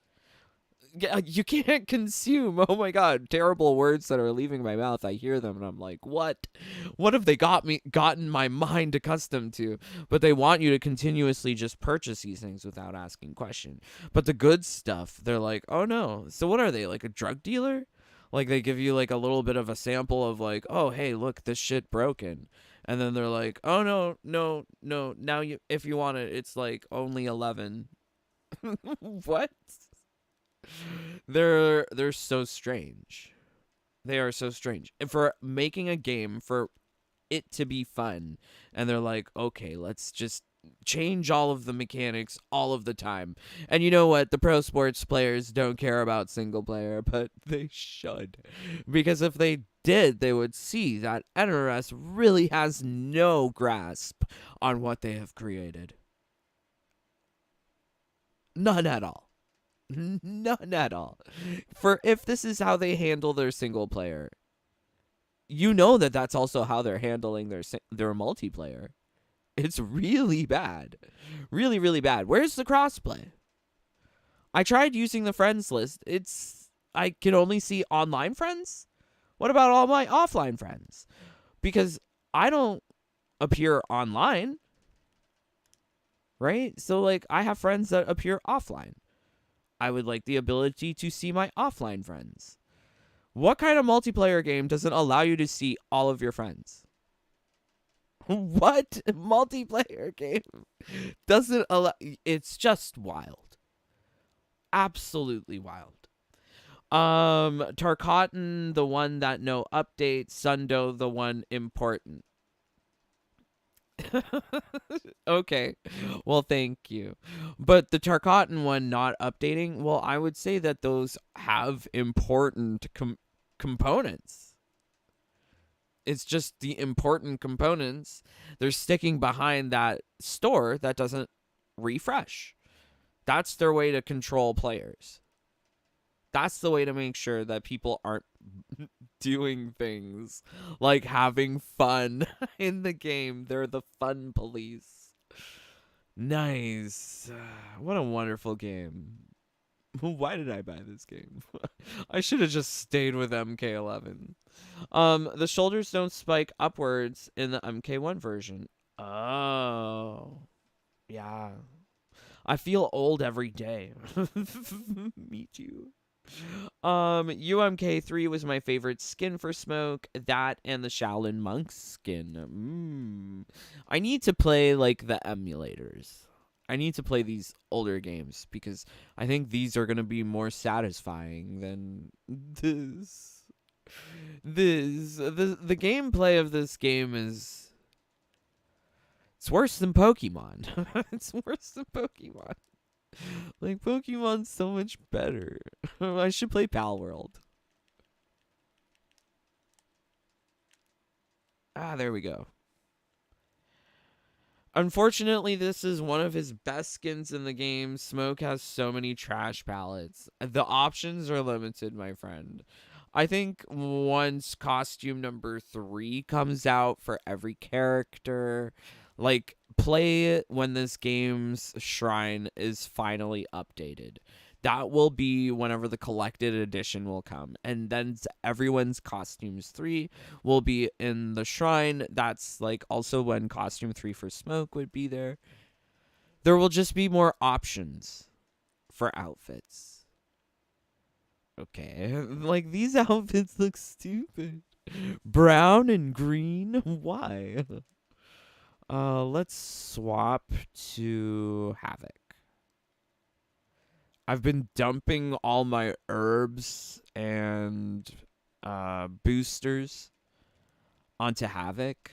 A: You can't consume. Oh my god, terrible words that are leaving my mouth. I hear them and I'm like, what? What have they gotten my mind accustomed to? But they want you to continuously just purchase these things without asking question. But the good stuff, they're like, oh no. So what are they, like a drug dealer? Like, they give you like a little bit of a sample of like, oh hey, look, this shit broken. And then they're like, oh no. Now if you want it, it's like only 11. What? They're so strange. They are so strange. And for making a game for it to be fun, and they're like, okay, let's just change all of the mechanics all of the time. And you know what? The pro sports players don't care about single player, but they should. Because if they did, they would see that NRS really has no grasp on what they have created. None at all. None at all. For if this is how they handle their single player, you know that that's also how they're handling their multiplayer. It's really bad. Really, really bad. Where's the crossplay? I tried using the friends list. I can only see online friends? What about all my offline friends? Because I don't appear online, right? So, like, I have friends that appear offline. I would like the ability to see my offline friends. What kind of multiplayer game doesn't allow you to see all of your friends? What multiplayer game doesn't allow? It's just wild. Absolutely wild. Tarkatan, the one that no update. Sundo, the one important. Okay. Well, thank you. But the Tarkatan one not updating, well, I would say that those have important components. It's just the important components. They're sticking behind that store that doesn't refresh. That's their way to control players. That's the way to make sure that people aren't doing things like having fun in the game. They're the fun police. Nice. What a wonderful game. Why did I buy this game? I should have just stayed with MK11. The shoulders don't spike upwards in the MK1 version. Oh. Yeah. I feel old every day. Me too. UMK3 was my favorite skin for Smoke. That and the Shaolin Monk skin. I need to play like the emulators. I need to play these older games because I think these are going to be more satisfying than this. The gameplay of this game is it's worse than Pokemon. It's worse than Pokemon. Like, Pokemon's so much better. I should play Pal World. Ah, there we go. Unfortunately, this is one of his best skins in the game. Smoke has so many trash palettes. The options are limited, my friend. I think once costume number 3 comes out for every character, like, play it when this game's shrine is finally updated. That will be whenever the collected edition will come. And then everyone's costumes 3 will be in the shrine. That's like also when costume 3 for Smoke would be there. There will just be more options for outfits. Okay, like these outfits look stupid. Brown and green? Why? Let's swap to Havoc. I've been dumping all my herbs and boosters onto Havoc.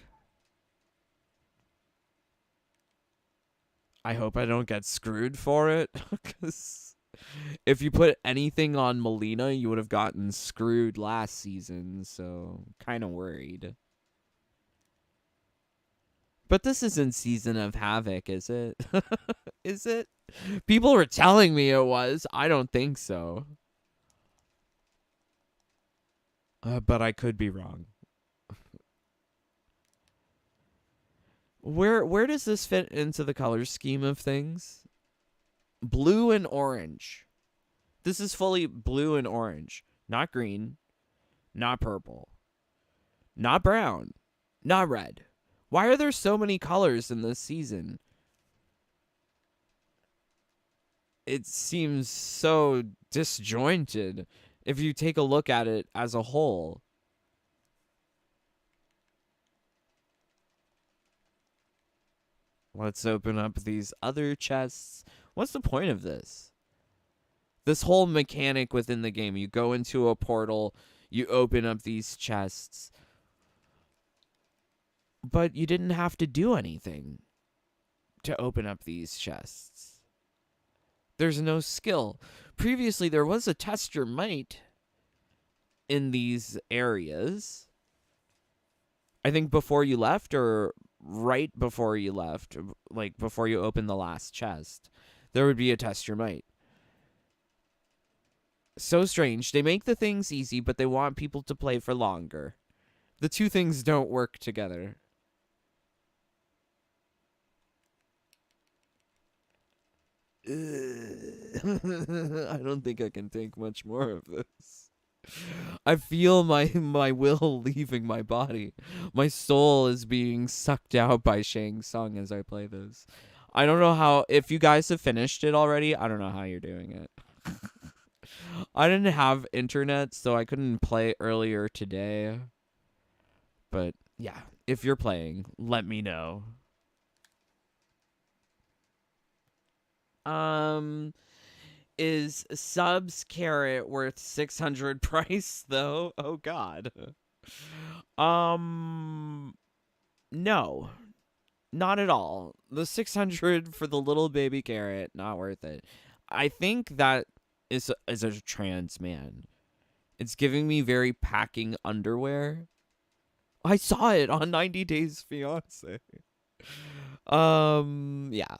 A: I hope I don't get screwed for it, because if you put anything on Melina, you would have gotten screwed last season, so kind of worried. But this isn't Season of Havoc, is it? Is it? People were telling me it was. I don't think so. But I could be wrong. Where does this fit into the color scheme of things? Blue and orange. This is fully blue and orange. Not green. Not purple. Not brown. Not red. Why are there so many colors in this season? It seems so disjointed if you take a look at it as a whole. Let's open up these other chests. What's the point of this? This whole mechanic within the game. You go into a portal, you open up these chests. But you didn't have to do anything. to open up these chests. There's no skill. Previously, there was a test your might in these areas. I think before you left or right before you left, like before you opened the last chest, there would be a test your might. So strange. They make the things easy, but they want people to play for longer. The two things don't work together. I don't think I can take much more of this. I feel my will leaving my body. My soul is being sucked out by Shang Tsung as I play this. I don't know how, if you guys have finished it already, I don't know how you're doing it. I didn't have internet, so I couldn't play earlier today. But yeah, if you're playing, let me know. Is subs carrot worth 600 price though? Oh god. No. Not at all. The 600 for the little baby carrot, not worth it. I think that is a trans man. It's giving me very packing underwear. I saw it on 90 Days Fiance. Yeah.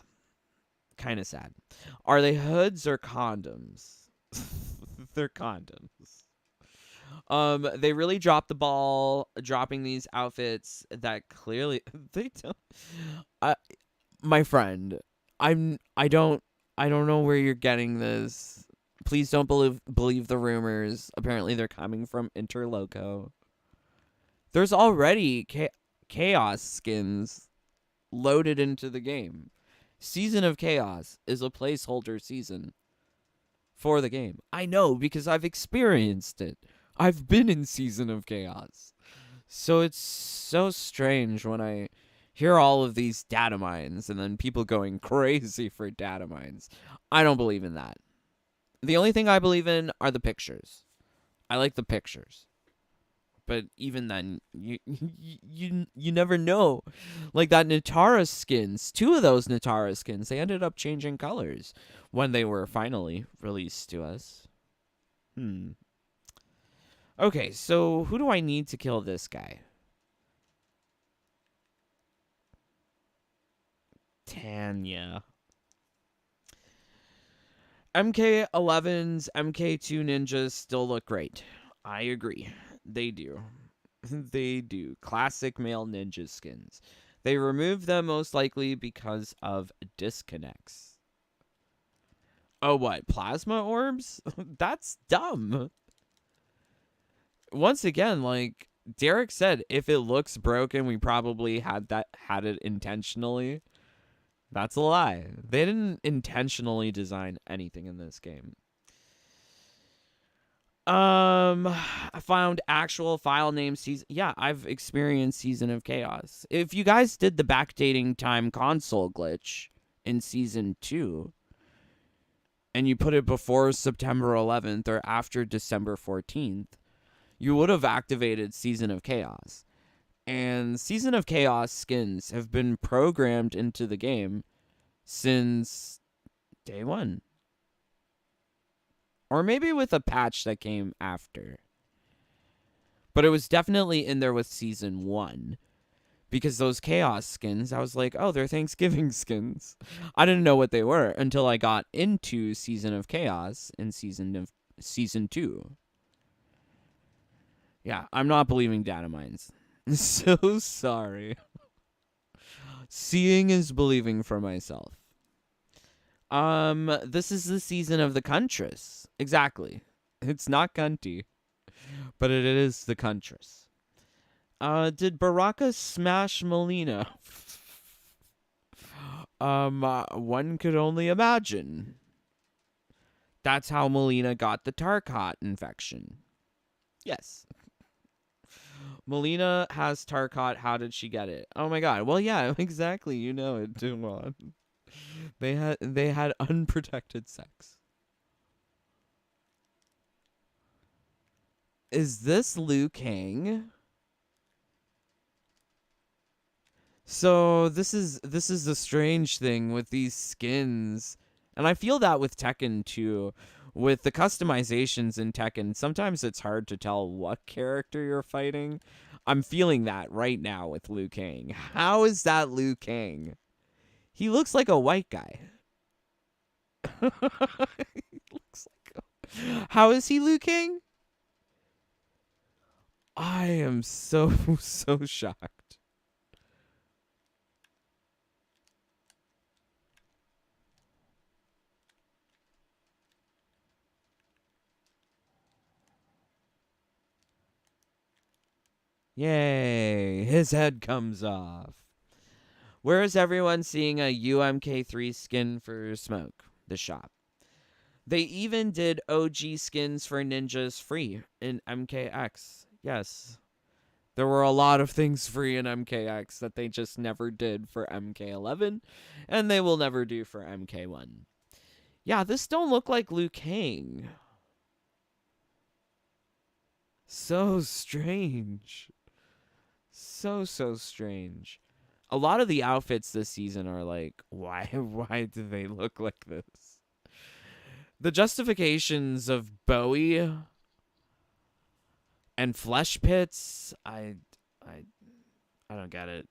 A: Kind of sad. Are they hoods or condoms? They're condoms. They really dropped the ball dropping these outfits that clearly they don't. My friend, I don't know where you're getting this. Please don't believe the rumors. Apparently they're coming from Interloco. There's already chaos skins loaded into the game. Season of Chaos is a placeholder season for the game. I know because I've experienced it. I've been in Season of Chaos. So it's so strange when I hear all of these data mines and then people going crazy for data mines. I don't believe in that. The only thing I believe in are the pictures. I like the pictures. But even then, you never know. Like that Natara skins, 2 of those Natara skins, they ended up changing colors when they were finally released to us. Okay, so who do I need to kill this guy? Tanya. MK11's MK2 ninjas still look great. I agree. They do. They do. Classic male ninja skins. They removed them most likely because of disconnects. Oh, what? Plasma orbs? That's dumb. Once again, like Derek said, if it looks broken, we probably had it intentionally. That's a lie. They didn't intentionally design anything in this game. I found actual file name season. Yeah, I've experienced Season of Chaos. If you guys did the backdating time console glitch in Season 2, and you put it before September 11th or after December 14th, you would have activated Season of Chaos. And Season of Chaos skins have been programmed into the game since day 1. Or maybe with a patch that came after. But it was definitely in there with Season 1. Because those Chaos skins, I was like, oh, they're Thanksgiving skins. I didn't know what they were until I got into Season of Chaos in Season 2. Yeah, I'm not believing data mines. So sorry. Seeing is believing for myself. This is the season of the Huntress. Exactly. It's not Cunty, but it is the Huntress. Did Baraka smash Melina? One could only imagine. That's how Melina got the Tarkat infection. Yes. Melina has Tarkat. How did she get it? Oh my god. Well, yeah, exactly. You know it, Dumont. They had unprotected sex. Is this Liu Kang? So this is the strange thing with these skins. And I feel that with Tekken too. With the customizations in Tekken, sometimes it's hard to tell what character you're fighting. I'm feeling that right now with Liu Kang. How is that Liu Kang? He looks like a white guy. He looks How is he Liu Kang? I am so so shocked. Yay, his head comes off. Where is everyone seeing a UMK3 skin for Smoke? The shop. They even did OG skins for ninjas free in MKX. Yes. There were a lot of things free in MKX that they just never did for MK11, and they will never do for MK1. Yeah, this don't look like Liu Kang. So strange. So strange. A lot of the outfits this season are like, why do they look like this? The justifications of Bowie and Flesh Pits, I don't get it.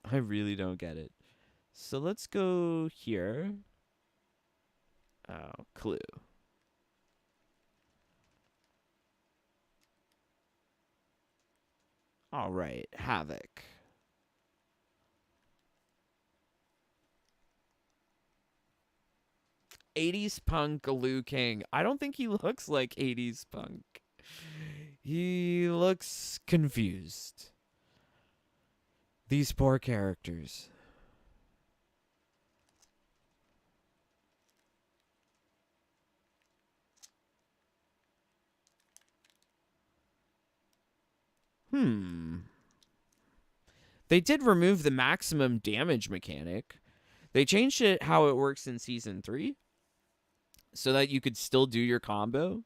A: I really don't get it. So let's go here. Oh, clue. All right, Havoc. '80s punk Liu Kang. I don't think he looks like '80s punk. He looks confused. These poor characters. They did remove the maximum damage mechanic. They changed it how it works in Season 3 so that you could still do your combo.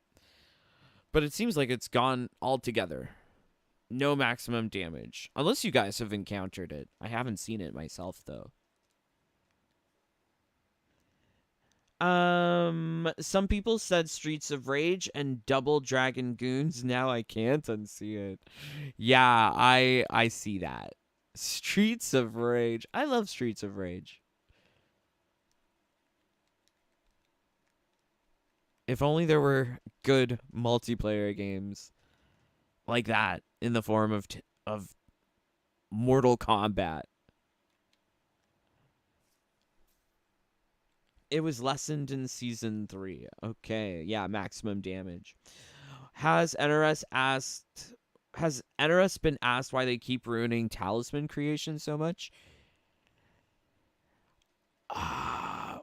A: But it seems like it's gone altogether. No maximum damage. Unless you guys have encountered it. I haven't seen it myself, though. Some people said Streets of Rage and Double Dragon Goons. Now I can't unsee it. Yeah, I see that. Streets of Rage. I love Streets of Rage. If only there were good multiplayer games like that in the form of Mortal Kombat. It was lessened in Season 3. Okay, yeah, maximum damage. Has NRS been asked why they keep ruining Talisman creation so much?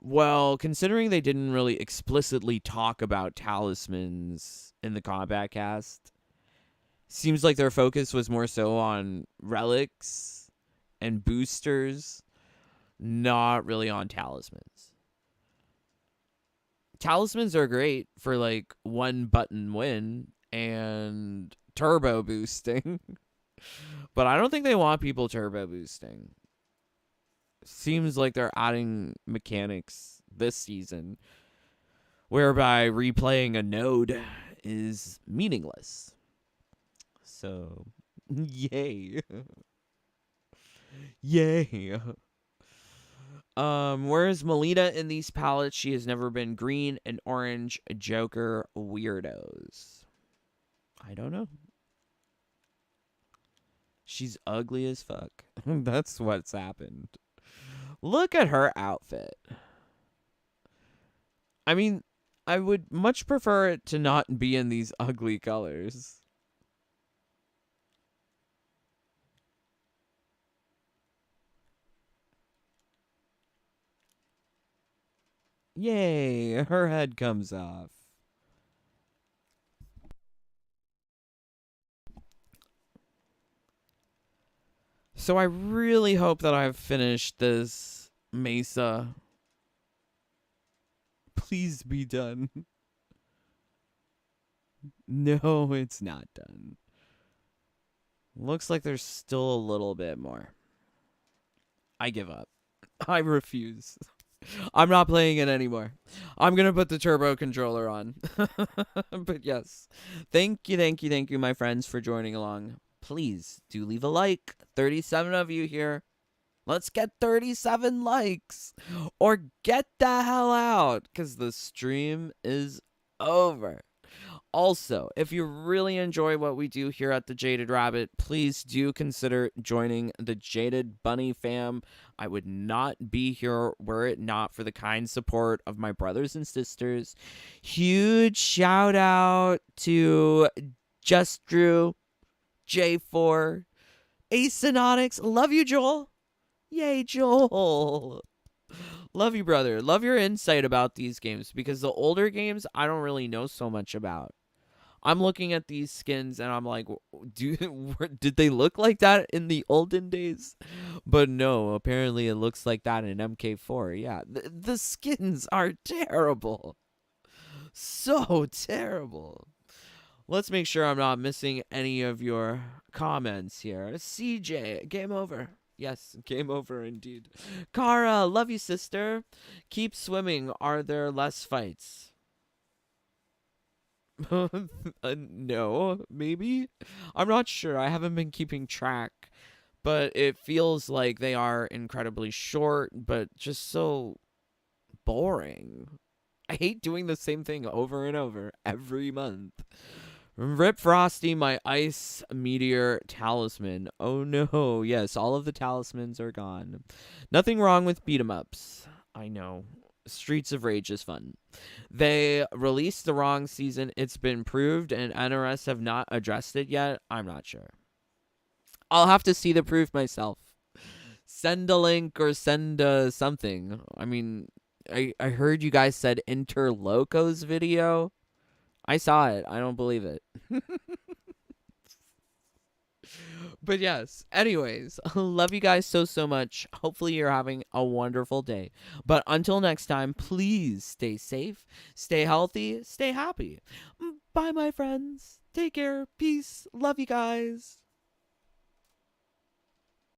A: Well, considering they didn't really explicitly talk about Talismans in the Combat cast, seems like their focus was more so on relics and boosters, not really on Talismans. Talismans are great for like one button win and turbo boosting, but I don't think they want people turbo boosting. Seems like they're adding mechanics this season whereby replaying a node is meaningless. So, yay. Yay. Where is Melita in these palettes? She has never been green and orange Joker weirdos. I don't know. She's ugly as fuck. That's what's happened. Look at her outfit. I mean, I would much prefer it to not be in these ugly colors. Yay, her head comes off. So I really hope that I've finished this mesa. Please be done. No, it's not done. Looks like there's still a little bit more. I give up. I refuse. I'm not playing it anymore. I'm going to put the turbo controller on. But yes, thank you, my friends, for joining along. Please do leave a like. 37 of you here. Let's get 37 likes. Or get the hell out, because the stream is over. Also, if you really enjoy what we do here at the Jaded Rabbit, please do consider joining the Jaded Bunny fam. I would not be here were it not for the kind support of my brothers and sisters. Huge shout out to Just Drew, J4, Acenonics. Love you, Joel. Yay, Joel. Love you, brother. Love your insight about these games, because the older games I don't really know so much about. I'm looking at these skins and I'm like, did they look like that in the olden days? But no, apparently it looks like that in MK4. Yeah, the skins are terrible. So terrible. Let's make sure I'm not missing any of your comments here. CJ, game over. Yes, game over indeed. Kara, love you, sister. Keep swimming. Are there less fights? No, maybe? I'm not sure. I haven't been keeping track. But it feels like they are incredibly short, but just so boring. I hate doing the same thing over and over every month. Rip Frosty, my ice meteor talisman. Oh no, yes, all of the talismans are gone. Nothing wrong with beat 'em ups. I know. Streets of Rage is fun. They released the wrong season. It's been proved, and NRS have not addressed it yet. I'm not sure. I'll have to see the proof myself. Send a link or send something. I mean, I heard you guys said Interloco's video. I saw it. I don't believe it. But yes, anyways, love you guys so much. Hopefully you're having a wonderful day. But until next time, please stay safe, stay healthy, stay happy. Bye, my friends. Take care. Peace. Love you guys.